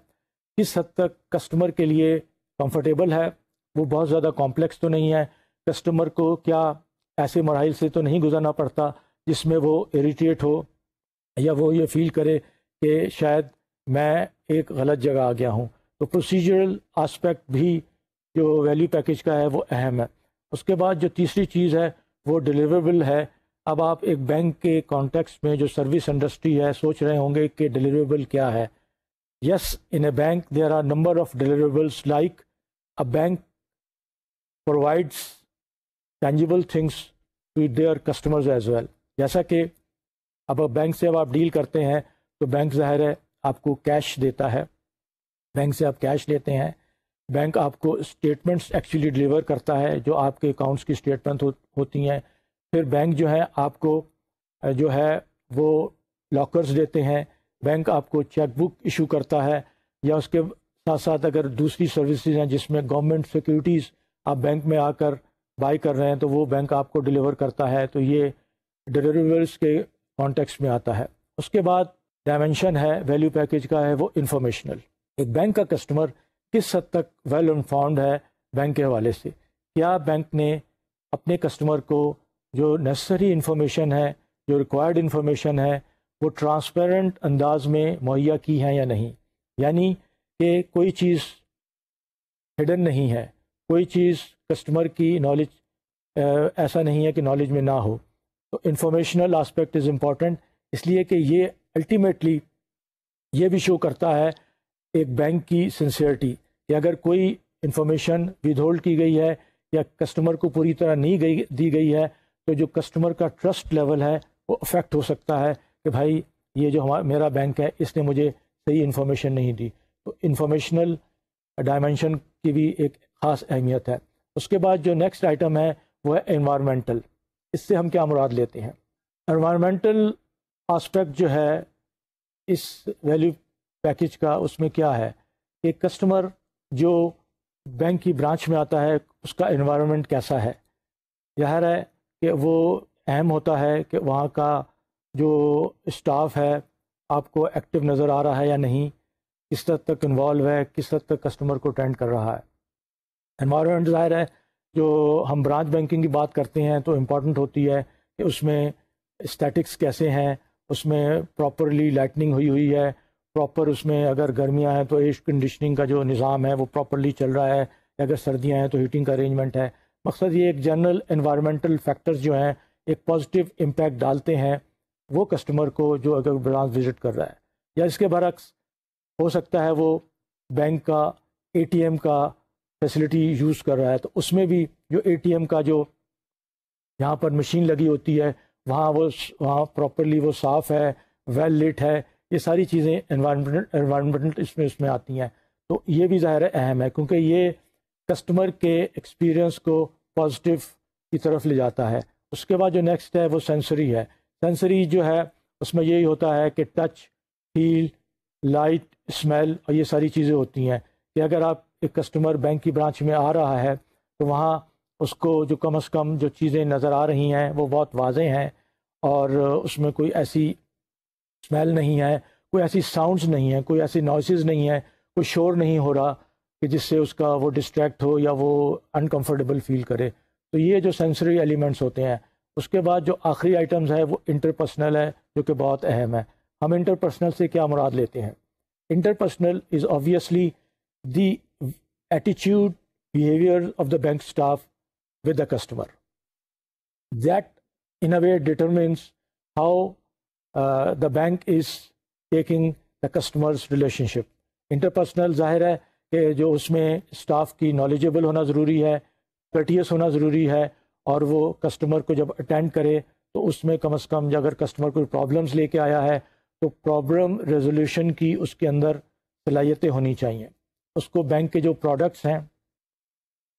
کس حد تک کسٹمر کے لیے کمفرٹیبل ہے, وہ بہت زیادہ کمپلیکس تو نہیں ہے, کسٹمر کو کیا ایسے مراحل سے تو نہیں گزرنا پڑتا جس میں وہ اریٹیٹ ہو یا وہ یہ فیل کرے کہ شاید میں ایک غلط جگہ آ گیا ہوں. تو پروسیجرل آسپیکٹ بھی جو ویلیو پیکیج کا ہے وہ اہم ہے. اس کے بعد جو تیسری چیز ہے وہ ڈیلیوریبل ہے. اب آپ ایک بینک کے کانٹیکسٹ میں جو سروس انڈسٹری ہے سوچ رہے ہوں گے کہ ڈیلیوریبل کیا ہے. Yes, in a bank there are number of deliverables like a bank provides tangible things to their customers as well. جیسا کہ اب بینک سے اب آپ ڈیل کرتے ہیں تو بینک ظاہر ہے آپ کو کیش دیتا ہے, بینک سے آپ کیش لیتے ہیں, بینک آپ کو اسٹیٹمنٹس ایکچولی ڈلیور کرتا ہے جو آپ کے اکاؤنٹس کی اسٹیٹمنٹ ہوتی ہیں. پھر بینک جو ہے آپ کو جو ہے وہ لاکرز دیتے ہیں, بینک آپ کو چیک بک ایشو کرتا ہے, یا اس کے ساتھ ساتھ اگر دوسری سروسز ہیں جس میں گورنمنٹ سیکورٹیز آپ بینک میں آ کر بائی کر رہے ہیں تو وہ بینک آپ کو ڈلیور کرتا ہے. تو یہ ڈیلیوریبلس کے کانٹیکس میں آتا ہے. اس کے بعد ڈائمنشن ہے ویلیو پیکیج کا ہے وہ انفارمیشنل. ایک بینک کا کسٹمر کس حد تک ویل انفارمڈ ہے بینک کے حوالے سے, کیا بینک نے اپنے کسٹمر کو جو نیسسری انفارمیشن ہے, جو ریکوائرڈ انفارمیشن ہے, وہ ٹرانسپیرنٹ انداز میں مہیا کی ہیں یا نہیں. یعنی کہ کوئی چیز ہڈن نہیں ہے, کوئی چیز کسٹمر کی نالج ایسا نہیں ہے کہ نالج میں نہ ہو. تو انفارمیشنل آسپیکٹ از امپورٹنٹ, اس لیے کہ یہ الٹیمیٹلی یہ بھی شو کرتا ہے ایک بینک کی سنسیئرٹی, کہ اگر کوئی انفارمیشن ود ہولڈ کی گئی ہے یا کسٹمر کو پوری طرح نہیں دی گئی ہے تو جو کسٹمر کا ٹرسٹ لیول ہے وہ افیکٹ ہو سکتا ہے کہ بھائی یہ جو میرا بینک ہے اس نے مجھے صحیح انفارمیشن نہیں دی. تو انفارمیشنل ڈائمنشن کی بھی ایک خاص اہمیت ہے. اس کے بعد جو نیکسٹ آئٹم ہے وہ ہے انوائرمنٹل. اس سے ہم کیا مراد لیتے ہیں؟ انوائرمنٹل آسپیکٹ جو ہے اس ویلیو پیکیج کا, اس میں کیا ہے کہ کسٹمر جو بینک کی برانچ میں آتا ہے اس کا انوائرمنٹ کیسا ہے. ظاہر ہے کہ وہ اہم ہوتا ہے کہ وہاں کا جو اسٹاف ہے آپ کو ایکٹیو نظر آ رہا ہے یا نہیں, کس حد تک انوالو ہے, کس حد تک کسٹمر کو اٹینڈ کر رہا ہے. انوائرمنٹ ظاہر ہے جو ہم برانچ بینکنگ کی بات کرتے ہیں تو امپورٹنٹ ہوتی ہے کہ اس میں اسٹیٹکس کیسے ہیں, اس میں پراپرلی لائٹننگ ہوئی ہے, پراپر اس میں اگر گرمیاں ہیں تو ایئر کنڈیشننگ کا جو نظام ہے وہ پراپرلی چل رہا ہے, اگر سردیاں ہیں تو ہیٹنگ کا ارینجمنٹ ہے. مقصد یہ ایک جنرل انوائرمنٹل فیکٹرز جو ہیں ایک پازیٹیو امپیکٹ ڈالتے ہیں وہ کسٹمر کو جو اگر برانچ وزٹ کر رہا ہے. یا اس کے برعکس ہو سکتا ہے وہ بینک کا اے ٹی ایم کا فیسلٹی یوز کر رہا ہے تو اس میں بھی جو اے ٹی ایم کا جو جہاں پر مشین لگی ہوتی ہے وہاں پراپرلی وہ صاف ہے, ویل لٹ ہے, یہ ساری چیزیں انوائرمنٹل اس میں آتی ہیں. تو یہ بھی ظاہر اہم ہے کیونکہ یہ کسٹمر کے ایکسپیرئنس کو پازیٹیو کی طرف لے جاتا ہے. اس کے بعد جو نیکسٹ ہے وہ سینسری ہے. سینسری جو ہے اس میں یہی ہوتا ہے کہ ٹچ, فیل, لائٹ, اسمیل اور یہ ساری چیزیں ہوتی ہیں کہ اگر آپ ایک کسٹمر بینک کی برانچ میں آ رہا ہے تو وہاں اس کو جو کم از کم جو چیزیں نظر آ رہی ہیں وہ بہت واضح ہیں اور اس میں کوئی ایسی اسمیل نہیں ہے, کوئی ایسی ساؤنڈز نہیں ہیں, کوئی ایسی نوائسز نہیں ہیں, کوئی شور نہیں ہو رہا کہ جس سے اس کا وہ ڈسٹریکٹ ہو یا وہ انکمفرٹیبل فیل کرے. تو یہ جو سینسری ایلیمنٹس ہوتے ہیں. اس کے بعد جو آخری آئٹمز ہے وہ انٹرپرسنل ہے جو کہ بہت اہم ہے. ہم انٹرپرسنل سے کیا مراد لیتے ہیں؟ Interpersonal is obviously the attitude behaviour of the bank staff with the customer. That in a way determines how the bank is taking the customer's relationship. Interpersonal ظاہر ہے کہ جو اس میں اسٹاف کی نالجیبل ہونا ضروری ہے, کرٹیس ہونا ضروری ہے, اور وہ کسٹمر کو جب اٹینڈ کرے تو اس میں کم از کم اگر کسٹمر کوئی پرابلمس لے کے آیا ہے تو پرابلم ریزولوشن کی اس کے اندر صلاحیتیں ہونی چاہیے. اس کو بینک کے جو پروڈکٹس ہیں,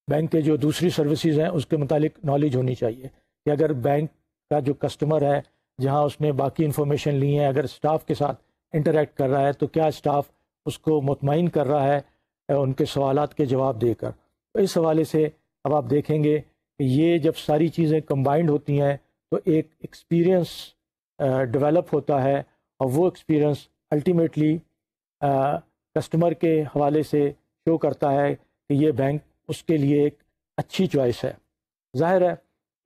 بینک کے جو دوسری سروسز ہیں, اس کے متعلق نالج ہونی چاہیے کہ اگر بینک کا جو کسٹمر ہے جہاں اس نے باقی انفارمیشن لی ہے, اگر اسٹاف کے ساتھ انٹریکٹ کر رہا ہے تو کیا اسٹاف اس کو مطمئن کر رہا ہے ان کے سوالات کے جواب دے کر. تو اس حوالے سے اب آپ دیکھیں گے کہ یہ جب ساری چیزیں کمبائنڈ ہوتی ہیں تو ایک ایکسپیرئنس ڈیولپ ہوتا ہے, اور وہ ایکسپیرئنس الٹیمیٹلی کسٹمر کے حوالے سے شو کرتا ہے کہ یہ بینک اس کے لیے ایک اچھی چوائس ہے. ظاہر ہے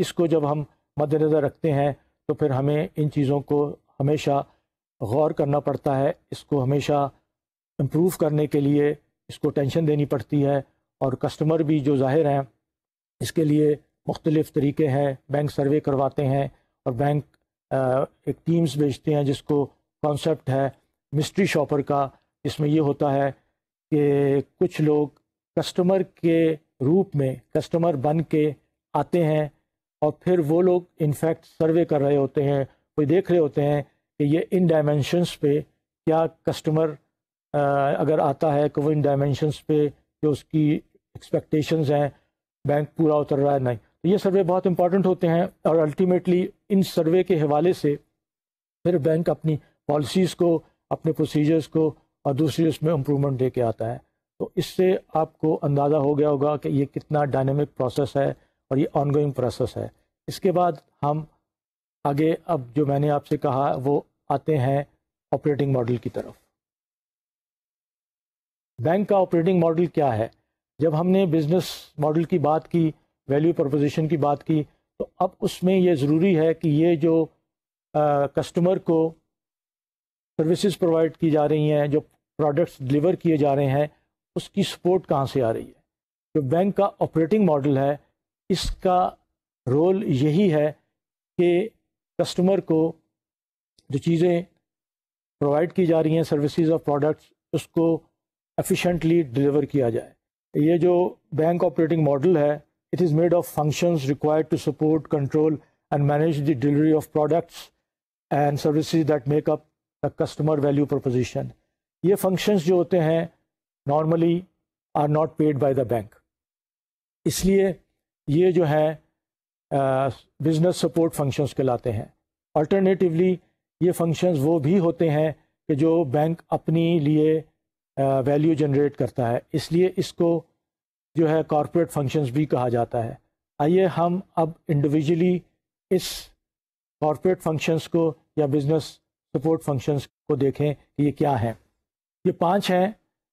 اس کو جب ہم مد نظر رکھتے ہیں تو پھر ہمیں ان چیزوں کو ہمیشہ غور کرنا پڑتا ہے, اس کو ہمیشہ امپروو کرنے کے لیے اس کو ٹینشن دینی پڑتی ہے. اور کسٹمر بھی جو ظاہر ہیں اس کے لیے مختلف طریقے ہیں. بینک سروے کرواتے ہیں اور بینک ایک ٹیمز بھیجتے ہیں جس کو کانسیپٹ ہے مسٹری شاپر کا, جس میں یہ ہوتا ہے کہ کچھ لوگ کسٹمر کے روپ میں کسٹمر بن کے آتے ہیں اور پھر وہ لوگ انفیکٹ سروے کر رہے ہوتے ہیں, کوئی دیکھ رہے ہوتے ہیں کہ یہ ان ڈائمینشنس پہ کیا کسٹمر اگر آتا ہے کہ وہ ان ڈائمینشنس پہ جو اس کی ایکسپیکٹیشنز ہیں بینک پورا اتر رہا ہے نہیں. تو یہ سروے بہت امپورٹنٹ ہوتے ہیں, اور الٹیمیٹلی ان سروے کے حوالے سے پھر بینک اپنی پالیسیز کو, اپنے پروسیجرز کو اور دوسری اس میں امپرومنٹ دے کے آتا ہے. تو اس سے آپ کو اندازہ ہو گیا ہوگا کہ یہ کتنا ڈائنامک پروسیس ہے اور یہ آن گوئنگ پروسیس ہے. اس کے بعد ہم آگے اب جو میں نے آپ سے کہا وہ آتے ہیں آپریٹنگ ماڈل کی طرف. بینک کا آپریٹنگ ماڈل کیا ہے؟ جب ہم نے بزنس ماڈل کی بات کی, ویلیو پروپوزیشن کی بات کی, تو اب اس میں یہ ضروری ہے کہ یہ جو کسٹمر کو سروسز پرووائڈ کی جا رہی ہیں, جو پروڈکٹس ڈلیور کیے جا رہے ہیں, اس کی سپورٹ کہاں سے آ رہی ہے. جو بینک کا آپریٹنگ ماڈل ہے اس کا رول یہی ہے کہ کسٹمر کو جو چیزیں پرووائڈ کی جا رہی ہیں سروسز اور پروڈکٹس, اس کو ایفیشینٹلی ڈلیور کیا جائے. یہ جو بینک آپریٹنگ ماڈل ہے, it is made of functions required to support, control and manage the delivery of products and services that make up the customer value proposition. یہ فنکشنز جو ہوتے ہیں normally are not paid by the bank, اس لیے یہ جو ہے بزنس سپورٹ فنکشنز کہلاتے ہیں. الٹرنیٹیولی یہ فنکشنز وہ بھی ہوتے ہیں کہ جو بینک اپنی لیے ویلیو جنریٹ کرتا ہے, اس لیے اس کو جو ہے کارپوریٹ فنکشنز بھی کہا جاتا ہے. آئیے ہم اب انڈیویجولی اس کارپوریٹ فنکشنز کو یا بزنس سپورٹ فنکشنز کو دیکھیں کہ یہ کیا ہیں. یہ 5 ہیں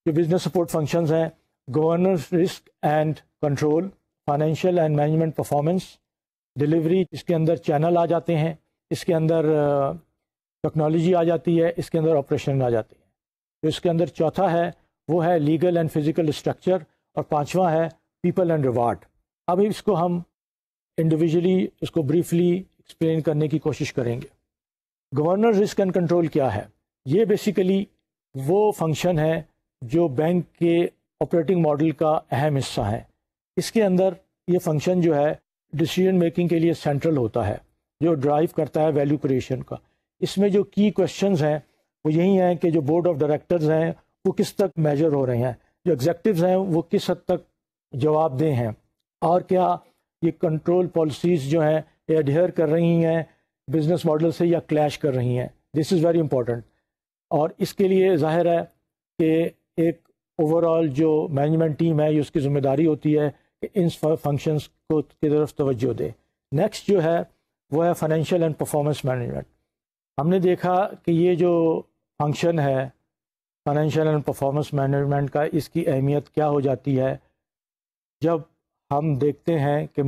جو بزنس سپورٹ فنکشنز ہیں: governance, risk and control, financial and management performance, delivery, اس کے اندر چینل آ جاتے ہیں, اس کے اندر ٹیکنالوجی آ جاتی ہے, اس کے اندر آپریشن آ جاتی ہے. جو اس کے اندر چوتھا ہے وہ ہے لیگل اینڈ فزیکل اسٹرکچر, اور 5واں ہے پیپل اینڈ ریوارڈ. اب اس کو ہم انڈیویجولی اس کو بریفلی ایکسپلین کرنے کی کوشش کریں گے. گورننس, رسک اینڈ کنٹرول کیا ہے؟ یہ بیسیکلی وہ فنکشن ہے جو بینک کے آپریٹنگ ماڈل کا اہم حصہ ہے. اس کے اندر یہ فنکشن جو ہے ڈیسیژن میکنگ کے لیے سینٹرل ہوتا ہے, جو ڈرائیو کرتا ہے ویلیو کریشن کا. اس میں جو کی کوشچنز ہیں وہ یہی ہیں کہ جو بورڈ آف ڈائریکٹرز ہیں وہ کس تک میجر ہو رہے ہیں, جو ایگزیکٹوز ہیں وہ کس حد تک جواب دہ ہیں, اور کیا یہ کنٹرول پالیسیز جو ہیں ایڈہیر کر رہی ہیں بزنس ماڈل سے یا کلیش کر رہی ہیں. دس از ویری امپورٹنٹ. اور اس کے لیے ظاہر ہے کہ ایک اوور آل جو مینجمنٹ ٹیم ہے یہ اس کی ذمہ داری ہوتی ہے کہ ان فنکشنز کو کی طرف توجہ دے. نیکسٹ جو ہے وہ ہے فائنینشیل اینڈ پرفارمنس مینجمنٹ. ہم نے دیکھا کہ یہ جو فنکشن ہے فائنینشیل اینڈ پرفارمنس مینجمنٹ کا, اس کی اہمیت کیا ہو جاتی ہے جب ہم دیکھتے ہیں کہ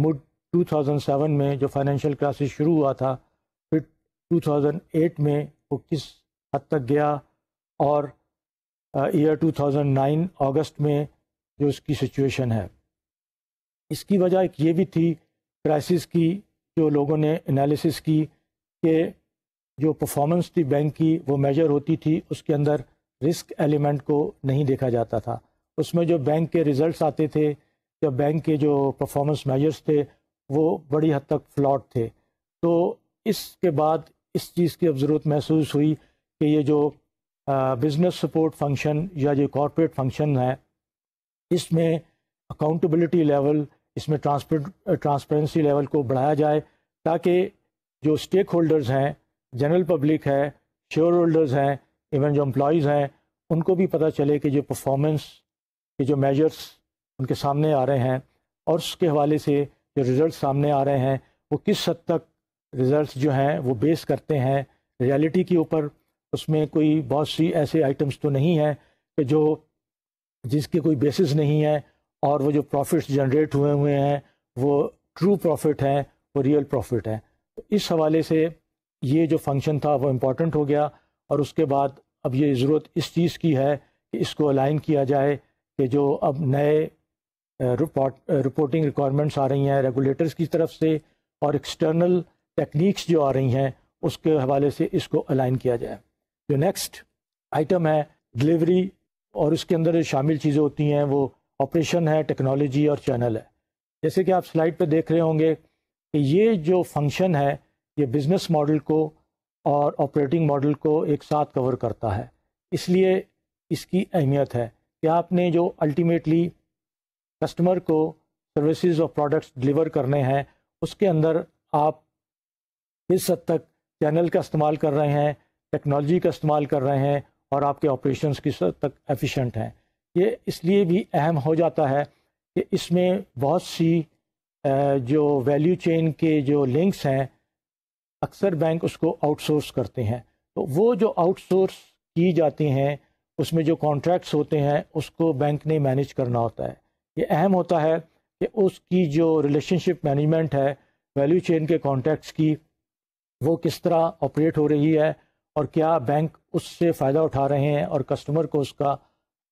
2007 میں جو فائنینشیل کرائسس شروع ہوا تھا، پھر 2008 میں وہ کس حد تک گیا، اور ایئر 2009 اگست میں جو اس کی سچویشن ہے. اس کی وجہ ایک یہ بھی تھی کرائسس کی، جو لوگوں نے انالیسس کی کہ جو پرفارمنس تھی بینک کی وہ میجر ہوتی تھی، اس کے اندر رسک ایلیمنٹ کو نہیں دیکھا جاتا تھا. اس میں جو بینک کے ریزلٹس آتے تھے یا بینک کے جو پرفارمنس میجرز تھے وہ بڑی حد تک فلاٹ تھے. تو اس کے بعد اس چیز کی اب ضرورت محسوس ہوئی کہ یہ جو بزنس سپورٹ فنکشن یا جو کارپوریٹ فنکشن ہے، اس میں اکاؤنٹیبلٹی لیول، اس میں ٹرانسپیرنسی لیول کو بڑھایا جائے، تاکہ جو اسٹیک ہولڈرز ہیں، جنرل پبلک ہے، شیئر ہولڈرز ہیں، ایون جو امپلائیز ہیں، ان کو بھی پتہ چلے کہ جو پرفارمنس کے جو میجرز ان کے سامنے آ رہے ہیں اور اس کے حوالے سے جو ریزلٹس سامنے آ رہے ہیں وہ کس حد تک ریزلٹس جو ہیں وہ بیس کرتے ہیں ریالٹی کے اوپر. اس میں کوئی بہت سی ایسے آئٹمس تو نہیں ہیں کہ جس کے کوئی بیسس نہیں ہے، اور وہ جو پروفٹس جنریٹ ہوئے ہیں وہ ٹرو پروفٹ ہیں، وہ ریئل پروفٹ ہیں. تو اس حوالے سے یہ جو فنکشن تھا وہ امپورٹنٹ ہو گیا، اور اس کے بعد اب یہ ضرورت اس چیز کی ہے کہ اس کو الائن کیا جائے کہ جو اب نئے رپورٹنگ ریکوائرمنٹس آ رہی ہیں ریگولیٹرز کی طرف سے، اور ایکسٹرنل ٹیکنیکس جو آ رہی ہیں اس کے حوالے سے اس کو الائن کیا جائے. جو نیکسٹ آئٹم ہے ڈلیوری، اور اس کے اندر جو شامل چیزیں ہوتی ہیں وہ آپریشن ہے، ٹیکنالوجی اور چینل ہے. جیسے کہ آپ سلائڈ پہ دیکھ رہے ہوں گے کہ یہ جو فنکشن ہے یہ بزنس ماڈل کو اور آپریٹنگ ماڈل کو ایک ساتھ کور کرتا ہے. اس لیے اس کی اہمیت ہے کہ آپ نے جو الٹیمیٹلی کسٹمر کو سروسز اور پروڈکٹس ڈلیور کرنے ہیں، اس کے اندر آپ کس حد تک چینل کا استعمال کر رہے ہیں، ٹیکنالوجی کا استعمال کر رہے ہیں، اور آپ کے آپریشنس کس حد تک ایفیشینٹ ہیں. یہ اس لیے بھی اہم ہو جاتا ہے کہ اس میں بہت سی جو ویلیو چین کے جو لنکس ہیں اکثر بینک اس کو آؤٹ سورس کرتے ہیں. تو وہ جو آؤٹ سورس کی جاتی ہیں اس میں جو کانٹریکٹس ہوتے ہیں اس کو بینک نے مینیج کرنا ہوتا ہے. یہ اہم ہوتا ہے کہ اس کی جو ریلیشن شپ مینجمنٹ ہے ویلیو چین کے کانٹریکٹس کی، وہ کس طرح آپریٹ ہو رہی ہے، اور کیا بینک اس سے فائدہ اٹھا رہے ہیں اور کسٹمر کو اس کا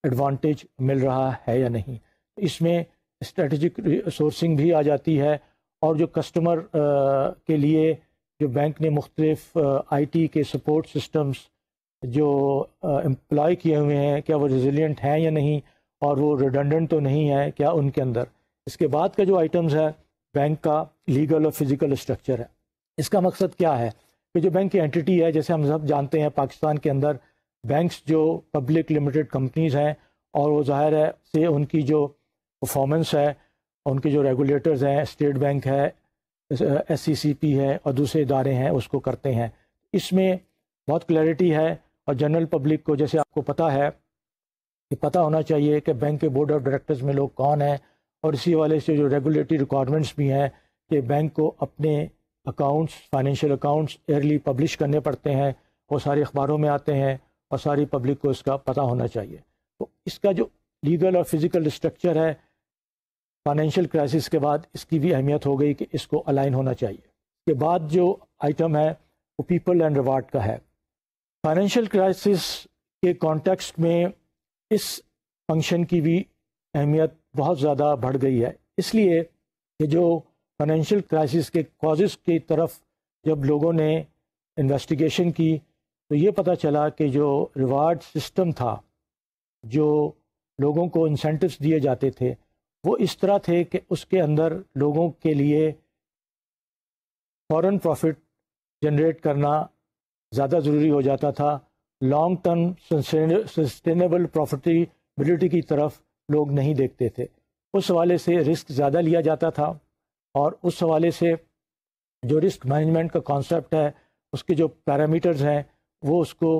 ایڈوانٹیج مل رہا ہے یا نہیں. اس میں اسٹریٹجک سورسنگ بھی آ جاتی ہے، اور جو کسٹمر کے لیے جو بینک نے مختلف آئی ٹی کے سپورٹ سسٹمز جو امپلائی کیے ہوئے ہیں، کیا وہ ریزیلینٹ ہیں یا نہیں، اور وہ ریڈنڈنٹ تو نہیں ہے کیا ان کے اندر. اس کے بعد کا جو آئٹمز ہے بینک کا لیگل اور فزیکل اسٹرکچر ہے. اس کا مقصد کیا ہے کہ جو بینک کی اینٹی ہے، جیسے ہم سب جانتے ہیں پاکستان کے اندر بینکس جو پبلک لمیٹڈ کمپنیز ہیں، اور وہ ظاہر ہے سے ان کی جو پرفارمنس ہے، ان کے جو ریگولیٹرز ہیں، اسٹیٹ بینک ہے، ایس سی سی پی ہے، اور دوسرے ادارے ہیں اس کو کرتے ہیں. اس میں بہت کلیئرٹی ہے، اور جنرل پبلک کو جیسے آپ کو پتہ ہے کہ پتہ ہونا چاہیے کہ بینک کے بورڈ آف ڈائریکٹرز میں لوگ کون ہیں، اور اسی والے سے جو ریگولیٹری ریکوائرمنٹس بھی ہیں کہ بینک کو اپنے accounts, financial accounts yearly publish کرنے پڑتے ہیں، وہ سارے اخباروں میں آتے ہیں، اور ساری پبلک کو اس کا پتہ ہونا چاہیے. تو اس کا جو لیگل اور فزیکل اسٹرکچر ہے فائنینشیل کرائسس کے بعد اس کی بھی اہمیت ہو گئی کہ اس کو الائن ہونا چاہیے. اس کے بعد جو آئٹم ہے وہ پیپل اینڈ ریوارڈ کا ہے. فائنینشیل کرائسس کے کانٹیکسٹ میں اس فنکشن کی بھی اہمیت بہت زیادہ بڑھ گئی ہے، اس لیے کہ جو فائنینشیل کرائسس کے کازز کی طرف جب لوگوں نے انویسٹیگیشن کی تو یہ پتہ چلا کہ جو ریوارڈ سسٹم تھا، جو لوگوں کو انسینٹوز دیے جاتے تھے، وہ اس طرح تھے کہ اس کے اندر لوگوں کے لیے فوراً پروفٹ جنریٹ کرنا زیادہ ضروری ہو جاتا تھا. لانگ ٹرم سسٹینیبل پروفیٹیبلٹی کی طرف لوگ نہیں دیکھتے تھے. اس حوالے سے رسک زیادہ لیا جاتا تھا، اور اس حوالے سے جو رسک مینجمنٹ کا کانسیپٹ ہے، اس کے جو پیرامیٹرز ہیں وہ اس کو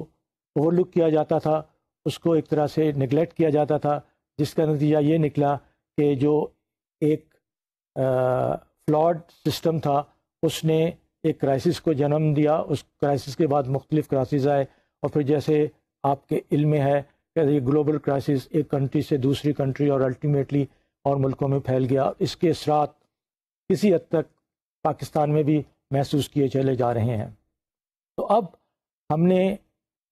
اوور لک کیا جاتا تھا، اس کو ایک طرح سے نگلیکٹ کیا جاتا تھا، جس کا نتیجہ یہ نکلا کہ جو ایک فلاڈ سسٹم تھا اس نے ایک کرائسس کو جنم دیا. اس کرائسس کے بعد مختلف کرائسس آئے، اور پھر جیسے آپ کے علم میں ہے کہ یہ گلوبل کرائسس ایک کنٹری سے دوسری کنٹری اور الٹیمیٹلی اور ملکوں میں پھیل گیا. اس کے اثرات کسی حد تک پاکستان میں بھی محسوس کیے چلے جا رہے ہیں۔ تو اب ہم نے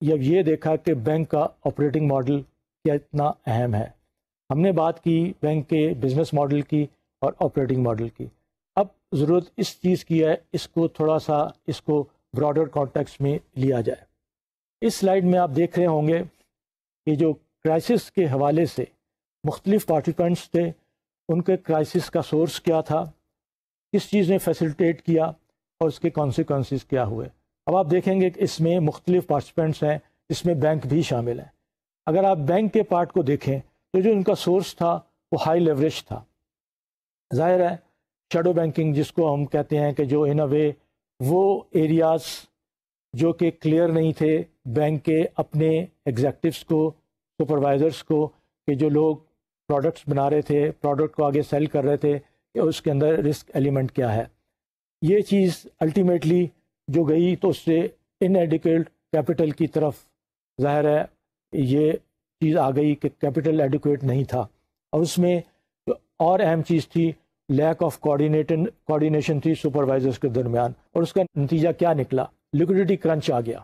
یہ دیکھا کہ بینک کا آپریٹنگ ماڈل کتنا اہم ہے۔ ہم نے بات کی بینک کے بزنس ماڈل کی اور آپریٹنگ ماڈل کی۔ اب ضرورت اس چیز کی ہے اس کو تھوڑا سا اس کو براڈر کانٹیکسٹ میں لیا جائے۔ اس سلائیڈ میں آپ دیکھ رہے ہوں گے کہ جو کرائسس کے حوالے سے مختلف پارٹیسپینٹس تھے، ان کے کرائسس کا سورس کیا تھا، کس چیز نے فیسلٹیٹ کیا اور اس کے کانسیکوینسز کیا ہوئے۔ اب آپ دیکھیں گے کہ اس میں مختلف پارٹیسپینٹس ہیں، اس میں بینک بھی شامل ہیں۔ اگر آپ بینک کے پارٹ کو دیکھیں تو جو ان کا سورس تھا وہ ہائی لیوریج تھا۔ ظاہر ہے شیڈو بینکنگ جس کو ہم کہتے ہیں کہ جو ان اے وے وہ ایریاز جو کہ کلیئر نہیں تھے بینک کے اپنے ایگزیکٹوس کو، سپروائزرس کو، کہ جو لوگ پروڈکٹس بنا رہے تھے، پروڈکٹ کو آگے سیل کر رہے تھے، کہ اس کے اندر رسک ایلیمنٹ کیا ہے۔ یہ چیز الٹیمیٹلی جو گئی تو اس سے ان ایڈیکویٹ کیپٹل کی طرف ظاہر ہے یہ چیز آ گئی کہ کیپٹل ایڈیکویٹ نہیں تھا، اور اس میں جو اور اہم چیز تھی لیک آف کوآرڈینیشن تھی سپروائزرس کے درمیان، اور اس کا نتیجہ کیا نکلا؟ لیکوڈیٹی کرنچ آ گیا،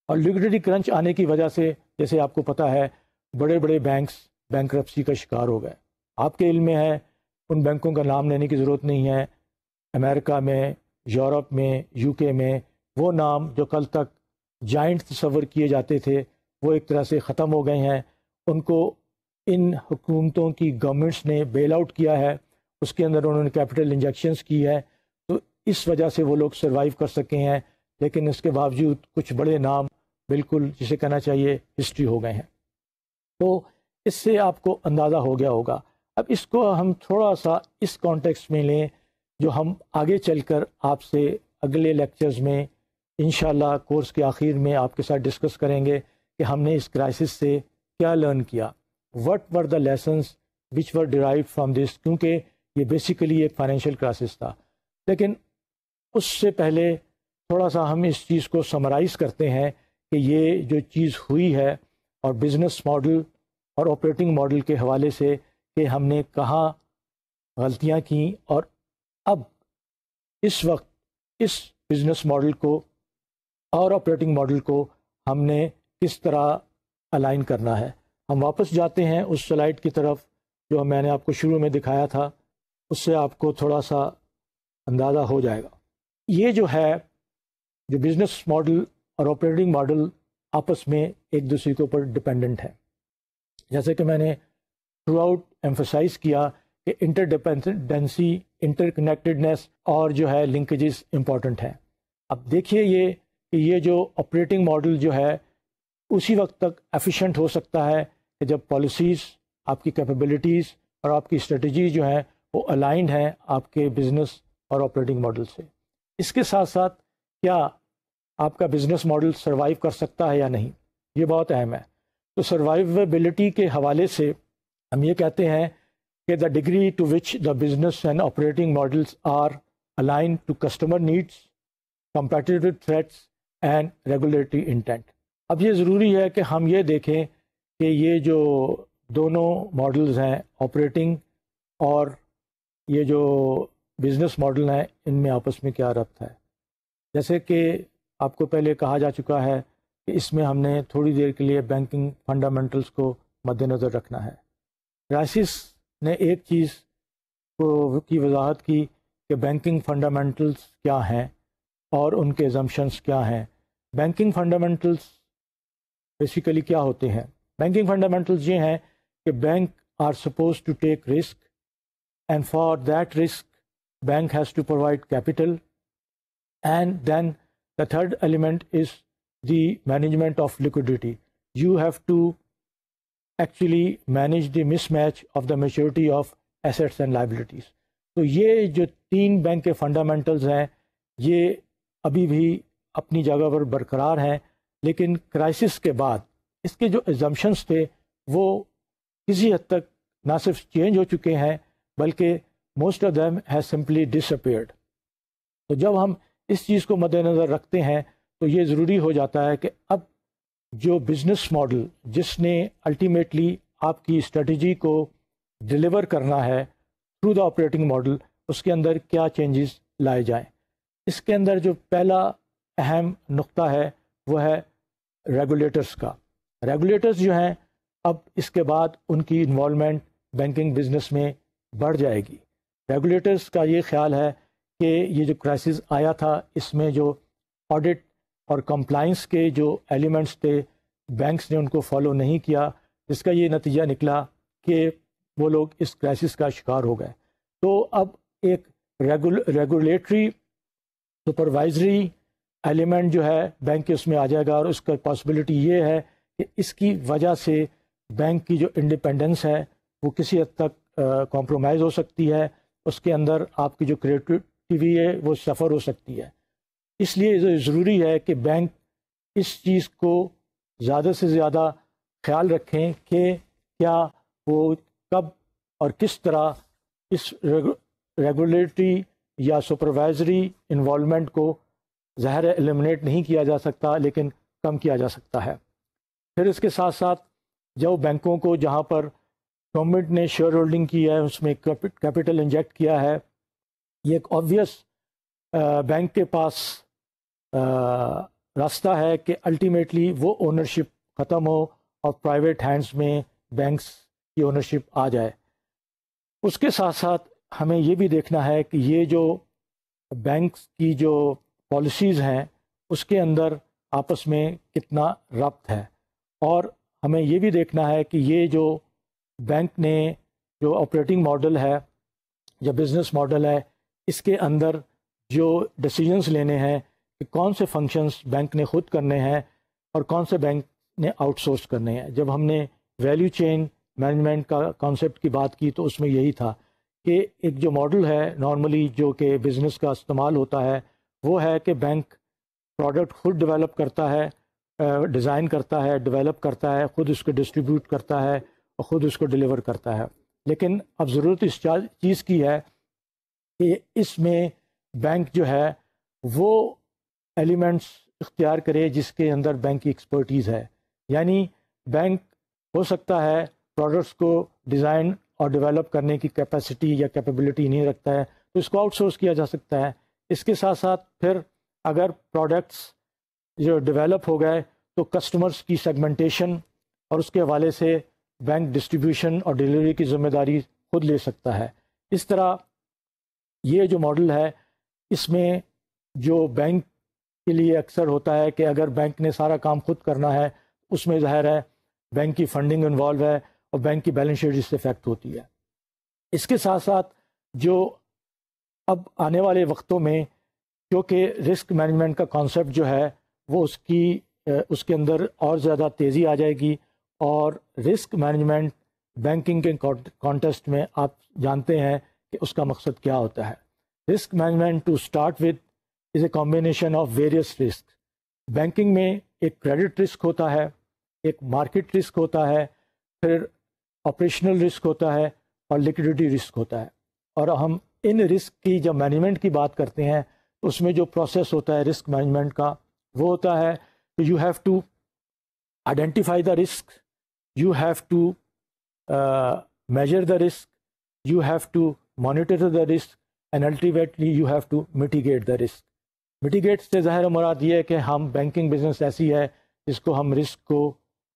اور لیکوڈیٹی کرنچ آنے کی وجہ سے جیسے آپ کو پتہ ہے بڑے بڑے بینکس بینکرپسی کا شکار ہو گئے۔ آپ کے علم میں ہے، ان بینکوں کا نام لینے کی ضرورت نہیں ہے، امریکہ میں، یورپ میں، یو کے میں وہ نام جو کل تک جائنٹ تصور کیے جاتے تھے وہ ایک طرح سے ختم ہو گئے ہیں۔ ان کو ان حکومتوں کی گورنمنٹس نے بیل آؤٹ کیا ہے، اس کے اندر انہوں نے کیپٹل انجیکشنز کی ہے، تو اس وجہ سے وہ لوگ سروائیو کر سکے ہیں، لیکن اس کے باوجود کچھ بڑے نام بالکل جسے کہنا چاہیے ہسٹری ہو گئے ہیں۔ تو اس سے آپ کو اندازہ ہو گیا ہوگا۔ اب اس کو ہم تھوڑا سا اس کانٹیکسٹ میں لیں جو ہم آگے چل کر آپ سے اگلے لیکچرز میں انشاءاللہ کورس کے آخر میں آپ کے ساتھ ڈسکس کریں گے کہ ہم نے اس کرائسس سے کیا لرن کیا، what were the lessons which were drive from this, کیونکہ یہ بیسیکلی ایک فائنینشیل کرائسس تھا۔ لیکن اس سے پہلے تھوڑا سا ہم اس چیز کو سمرائز کرتے ہیں کہ یہ جو چیز ہوئی ہے اور بزنس ماڈل اور آپریٹنگ ماڈل کے حوالے سے کہ ہم نے کہاں غلطیاں کیں، اور اب اس وقت اس بزنس ماڈل کو اور آپریٹنگ ماڈل کو ہم نے کس طرح الائن کرنا ہے۔ ہم واپس جاتے ہیں اس سلائیڈ کی طرف جو میں نے آپ کو شروع میں دکھایا تھا، اس سے آپ کو تھوڑا سا اندازہ ہو جائے گا۔ یہ جو ہے جو بزنس ماڈل اور آپریٹنگ ماڈل آپس میں ایک دوسرے کے اوپر ڈپینڈنٹ ہے، جیسے کہ میں نے تھرو آؤٹ ایمفسائز کیا کہ انٹر ڈپینڈنسی، انٹر کنیکٹڈنیس اور جو ہے لنکیجز امپورٹنٹ ہیں۔ اب دیکھیے یہ کہ یہ جو آپریٹنگ ماڈل جو ہے اسی وقت تک ایفیشینٹ ہو سکتا ہے کہ جب پالیسیز، آپ کی کیپیبلٹیز اور آپ کی اسٹریٹجی جو ہیں وہ الائنڈ ہیں آپ کے بزنس اور آپریٹنگ ماڈل سے۔ اس کے ساتھ ساتھ کیا آپ کا بزنس ماڈل سروائیو کر سکتا ہے یا نہیں، یہ بہت اہم ہے۔ تو سروائیویبلٹی کے حوالے سے ہم یہ کہتے ہیں کہ the degree to which the business and operating models are aligned to customer needs, competitive threats and regulatory intent. اب یہ ضروری ہے کہ ہم یہ دیکھیں کہ یہ جو دونوں ماڈلز ہیں آپریٹنگ اور یہ جو بزنس ماڈل ہیں ان میں آپس میں کیا ربط ہے۔ جیسے کہ آپ کو پہلے کہا جا چکا ہے کہ اس میں ہم نے تھوڑی دیر کے لیے بینکنگ فنڈامنٹلز کو مد نظر رکھنا ہے۔ کرائسس نے ایک چیز کی وضاحت کی کہ بینکنگ فنڈامنٹلز کیا ہیں اور ان کے ایزمپشنز کیا ہیں۔ بینکنگ فنڈامنٹلز بیسیکلی کیا ہوتے ہیں؟ بینکنگ فنڈامنٹلز یہ ہیں کہ bank are suppose to take risk and for that risk bank has to provide capital, and then the third element is the management of liquidity. You have to actually manage the mismatch of the maturity of assets and liabilities. تو یہ جو تین bank کے fundamentals ہیں یہ ابھی بھی اپنی جگہ پر برقرار ہیں، لیکن کرائسس کے بعد اس کے جو ایزمپشنس تھے وہ کسی حد تک نہ صرف چینج ہو چکے ہیں بلکہ most of them has simply disappeared. تو جب ہم اس چیز کو مد نظر رکھتے ہیں تو یہ ضروری ہو جاتا ہے کہ اب جو بزنس ماڈل جس نے الٹیمیٹلی آپ کی اسٹریٹجی کو ڈلیور کرنا ہے تھرو دا آپریٹنگ ماڈل، اس کے اندر کیا چینجز لائے جائیں۔ اس کے اندر جو پہلا اہم نقطہ ہے وہ ہے ریگولیٹرز کا۔ ریگولیٹرز جو ہیں اب اس کے بعد ان کی انوالومنٹ بینکنگ بزنس میں بڑھ جائے گی۔ ریگولیٹرز کا یہ خیال ہے کہ یہ جو کرائسس آیا تھا اس میں جو آڈٹ اور کمپلائنس کے جو ایلیمنٹس تھے بینکس نے ان کو فالو نہیں کیا، جس کا یہ نتیجہ نکلا کہ وہ لوگ اس کرائسس کا شکار ہو گئے۔ تو اب ایک ریگولیٹری سپروائزری ایلیمنٹ جو ہے بینک کے اس میں آ جائے گا، اور اس کا پاسبلٹی یہ ہے کہ اس کی وجہ سے بینک کی جو انڈیپینڈنس ہے وہ کسی حد تک کمپرومائز ہو سکتی ہے، اس کے اندر آپ کی جو کریٹیوٹی ہے وہ سفر ہو سکتی ہے۔ اس لیے ضروری ہے کہ بینک اس چیز کو زیادہ سے زیادہ خیال رکھیں کہ کیا وہ کب اور کس طرح اس ریگولیٹری یا سپروائزری انوالومنٹ کو ظاہر ہے ایلیمنیٹ نہیں کیا جا سکتا لیکن کم کیا جا سکتا ہے۔ پھر اس کے ساتھ ساتھ جو بینکوں کو جہاں پر گورنمنٹ نے شیئر ہولڈنگ کی ہے اس میں کیپٹل انجیکٹ کیا ہے، یہ ایک آبویس بینک کے پاس راستہ ہے کہ الٹیمیٹلی وہ اونرشپ ختم ہو اور پرائیویٹ ہینڈز میں بینکس کی اونرشپ آ جائے۔ اس کے ساتھ ساتھ ہمیں یہ بھی دیکھنا ہے کہ یہ جو بینکس کی جو پالیسیز ہیں اس کے اندر آپس میں کتنا ربط ہے، اور ہمیں یہ بھی دیکھنا ہے کہ یہ جو بینک نے جو آپریٹنگ ماڈل ہے یا بزنس ماڈل ہے اس کے اندر جو ڈیسیجنز لینے ہیں کہ کون سے فنکشنز بینک نے خود کرنے ہیں اور کون سے بینک نے آؤٹ سورس کرنے ہیں۔ جب ہم نے ویلیو چین مینجمنٹ کا کانسیپٹ کی بات کی تو اس میں یہی تھا کہ ایک جو ماڈل ہے نارملی جو کہ بزنس کا استعمال ہوتا ہے وہ ہے کہ بینک پروڈکٹ خود ڈیولپ کرتا ہے، ڈیزائن کرتا ہے، ڈیولپ کرتا ہے، خود اس کو ڈسٹریبیوٹ کرتا ہے اور خود اس کو ڈیلیور کرتا ہے۔ لیکن اب ضرورت اس چیز کی ہے کہ اس میں بینک جو ہے وہ ایلیمنٹس اختیار کرے جس کے اندر بینک کی ایکسپرٹیز ہے، یعنی بینک ہو سکتا ہے پروڈکٹس کو ڈیزائن اور ڈیولپ کرنے کی کیپیسٹی یا کیپیبلٹی نہیں رکھتا ہے تو اس کو آؤٹ سورس کیا جا سکتا ہے۔ اس کے ساتھ ساتھ پھر اگر پروڈکٹس جو ڈیولپ ہو گئے تو کسٹمرز کی سیگمنٹیشن اور اس کے حوالے سے بینک ڈسٹریبیوشن اور ڈیلیوری کی ذمہ داری خود لے سکتا ہے۔ اس طرح یہ جو ماڈل ہے اس میں جو بینک کے لیے اکثر ہوتا ہے کہ اگر بینک نے سارا کام خود کرنا ہے اس میں ظاہر ہے بینک کی فنڈنگ انوالو ہے اور بینک کی بیلنس شیٹ اس سے افیکٹ ہوتی ہے۔ اس کے ساتھ ساتھ جو اب آنے والے وقتوں میں کیونکہ رسک مینجمنٹ کا کانسیپٹ جو ہے وہ اس کے اندر اور زیادہ تیزی آ جائے گی، اور رسک مینجمنٹ بینکنگ کے کانٹیکسٹ میں آپ جانتے ہیں کہ اس کا مقصد کیا ہوتا ہے۔ Risk management to start with is a combination of various risk. Banking میں ایک کریڈٹ رسک ہوتا ہے، ایک مارکیٹ رسک ہوتا ہے، پھر آپریشنل رسک ہوتا ہے اور لیکوڈیٹی رسک ہوتا ہے۔ اور ہم ان رسک کی جب مینجمنٹ کی بات کرتے ہیں تو اس میں جو پروسیس ہوتا ہے رسک مینجمنٹ کا وہ ہوتا ہے کہ you have to identify the risk, you have to measure the risk, you have to monitor the risk and ultimately you have to mitigate the risk. Mitigate سے ظاہر مراد یہ ہے کہ ہم بینکنگ بزنس ایسی ہے جس کو ہم رسک کو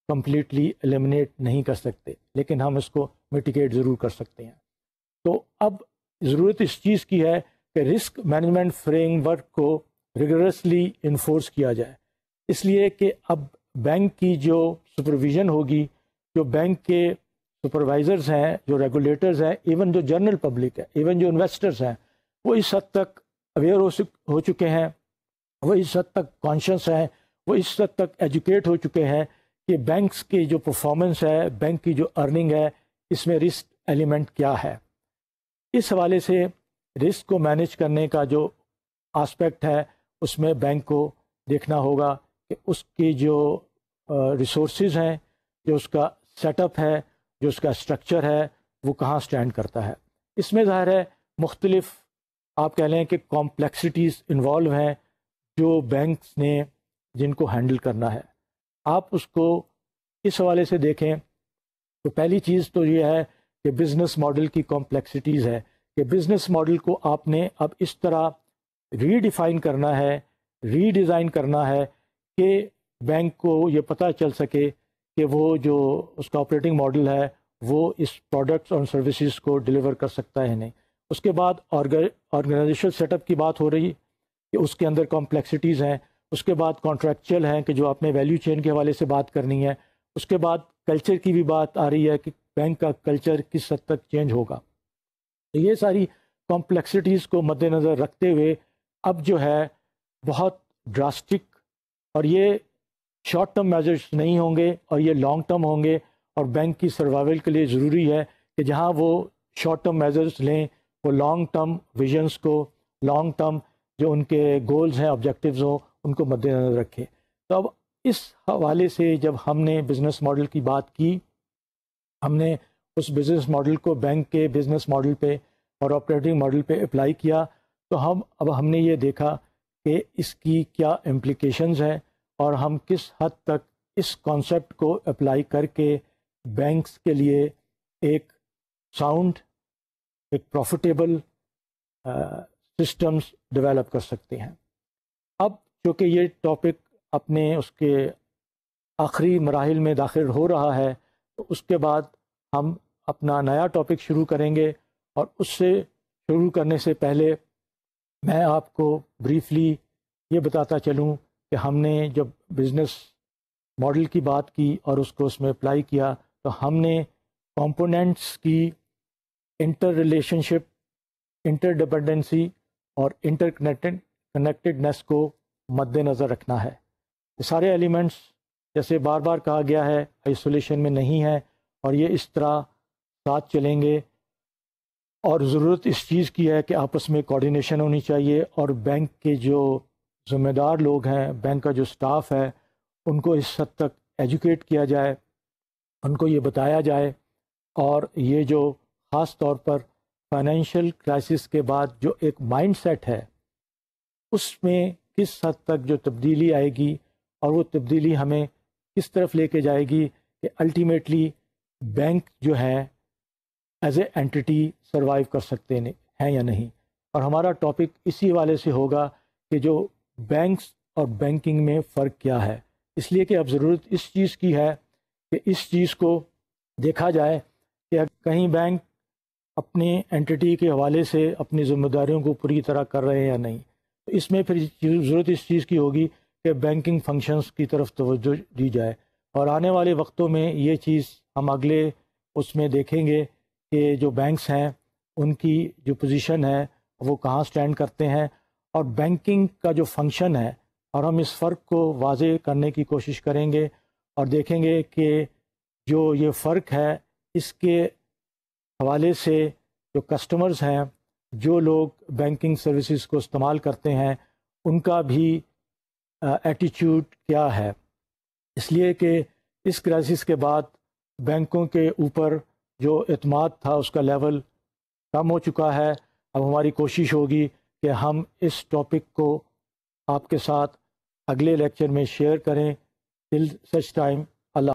کمپلیٹلی ایلیمنیٹ نہیں کر سکتے لیکن ہم اس کو میٹیگیٹ ضرور کر سکتے ہیں۔ تو اب ضرورت اس چیز کی ہے کہ رسک مینجمنٹ فریم ورک کو ریگورسلی انفورس کیا جائے، اس لیے کہ اب بینک کی جو سپرویژن ہوگی، جو بینک کے سپروائزرز ہیں، جو ریگولیٹرز ہیں، ایون جو جنرل پبلک ہے، ایون جو انویسٹرز ہیں، وہ اس حد تک اویئر ہو چکے ہیں، وہ اس حد تک کانشیس ہیں، وہ اس حد تک ایجوکیٹ ہو چکے ہیں کہ بینکس کی جو پرفارمنس ہے، بینک کی جو ارننگ ہے، اس میں رسک ایلیمنٹ کیا ہے۔ اس حوالے سے رسک کو مینیج کرنے کا جو آسپیکٹ ہے اس میں بینک کو دیکھنا ہوگا کہ اس کی جو ریسورسز ہیں، جو اس کا سیٹ اپ ہے، جو اس کا اسٹرکچر ہے، وہ کہاں سٹینڈ کرتا ہے۔ اس میں ظاہر ہے مختلف آپ کہہ لیں کہ کمپلیکسٹیز انوالو ہیں جو بینکس نے جن کو ہینڈل کرنا ہے۔ آپ اس کو اس حوالے سے دیکھیں تو پہلی چیز تو یہ ہے کہ بزنس ماڈل کی کمپلیکسٹیز ہے کہ بزنس ماڈل کو آپ نے اب اس طرح ری ڈیفائن کرنا ہے، ری ڈیزائن کرنا ہے کہ بینک کو یہ پتہ چل سکے کہ وہ جو اس کا آپریٹنگ ماڈل ہے وہ اس پروڈکٹس اور سروسز کو ڈلیور کر سکتا ہے نہیں۔ اس کے بعد آرگنائزیشنل سیٹ اپ کی بات ہو رہی کہ اس کے اندر کمپلیکسٹیز ہیں، اس کے بعد کانٹریکچوئل ہیں کہ جو آپ نے ویلیو چین کے حوالے سے بات کرنی ہے، اس کے بعد کلچر کی بھی بات آ رہی ہے کہ بینک کا کلچر کس حد تک چینج ہوگا۔ تو یہ ساری کمپلیکسٹیز کو مد نظر رکھتے ہوئے اب جو ہے بہت ڈراسٹک، اور یہ شارٹ ٹرم میجرز نہیں ہوں گے اور یہ لانگ ٹرم ہوں گے، اور بینک کی سروائیول کے لیے ضروری ہے کہ جہاں وہ شارٹ ٹرم میجرز لیں وہ لانگ ٹرم ویژنس کو، لانگ ٹرم جو ان کے گولز ہیں، آبجیکٹیوز ہوں، ان کو مد نظر رکھے۔ تو اب اس حوالے سے جب ہم نے بزنس ماڈل کی بات کی، ہم نے اس بزنس ماڈل کو بینک کے بزنس ماڈل پہ اور آپریٹنگ ماڈل پہ اپلائی کیا، تو ہم نے یہ دیکھا کہ اس کی کیا امپلیکیشنز ہیں اور ہم کس حد تک اس کانسیپٹ کو اپلائی کر کے بینکس کے لیے ایک ساؤنڈ، ایک پروفیٹیبل سسٹمز ڈیولپ کر سکتے ہیں۔ اب چونکہ یہ ٹاپک اپنے اس کے آخری مراحل میں داخل ہو رہا ہے، تو اس کے بعد ہم اپنا نیا ٹاپک شروع کریں گے، اور اس سے شروع کرنے سے پہلے میں آپ کو بریفلی یہ بتاتا چلوں کہ ہم نے جب بزنس ماڈل کی بات کی اور اس کو اس میں اپلائی کیا، تو ہم نے کمپوننٹس کی انٹر ریلیشن شپ، انٹر ڈپینڈنسی اور انٹر کنیکٹڈنس کو مد نظر رکھنا ہے۔ یہ سارے ایلیمنٹس جیسے بار بار کہا گیا ہے آئسولیشن میں نہیں ہے، اور یہ اس طرح ساتھ چلیں گے، اور ضرورت اس چیز کی ہے کہ آپس میں کوارڈینیشن ہونی چاہیے، اور بینک کے جو ذمہ دار لوگ ہیں، بینک کا جو سٹاف ہے، ان کو اس حد تک ایجوکیٹ کیا جائے، ان کو یہ بتایا جائے، اور یہ جو خاص طور پر فائنینشیل کرائسس کے بعد جو ایک مائنڈ سیٹ ہے، اس میں کس حد تک جو تبدیلی آئے گی، اور وہ تبدیلی ہمیں کس طرف لے کے جائے گی کہ الٹیمیٹلی بینک جو ہے ایز اے اینٹی سروائیو کر سکتے ہیں یا نہیں۔ اور ہمارا ٹاپک اسی حوالے سے ہوگا کہ جو بینکس اور بینکنگ میں فرق کیا ہے، اس لیے کہ اب ضرورت اس چیز کی ہے کہ اس چیز کو دیکھا جائے کہ کہیں بینک اپنی اینٹی کے حوالے سے اپنی ذمہ داریوں کو پوری طرح کر رہے ہیں یا نہیں۔ تو اس میں پھر ضرورت اس چیز کی ہوگی کہ بینکنگ فنکشنز کی طرف توجہ دی جائے، اور آنے والے وقتوں میں یہ چیز ہم اگلے اس میں دیکھیں گے کہ جو بینکس ہیں ان کی جو پوزیشن ہے وہ کہاں سٹینڈ کرتے ہیں، اور بینکنگ کا جو فنکشن ہے، اور ہم اس فرق کو واضح کرنے کی کوشش کریں گے، اور دیکھیں گے کہ جو یہ فرق ہے اس کے حوالے سے جو کسٹمرز ہیں، جو لوگ بینکنگ سروسز کو استعمال کرتے ہیں، ان کا بھی ایٹیچیوڈ کیا ہے۔ اس لیے کہ اس کرائسس کے بعد بینکوں کے اوپر جو اعتماد تھا اس کا لیول کم ہو چکا ہے۔ اب ہماری کوشش ہوگی کہ ہم اس ٹاپک کو آپ کے ساتھ اگلے لیکچر میں شیئر کریں۔ ٹل سچ ٹائم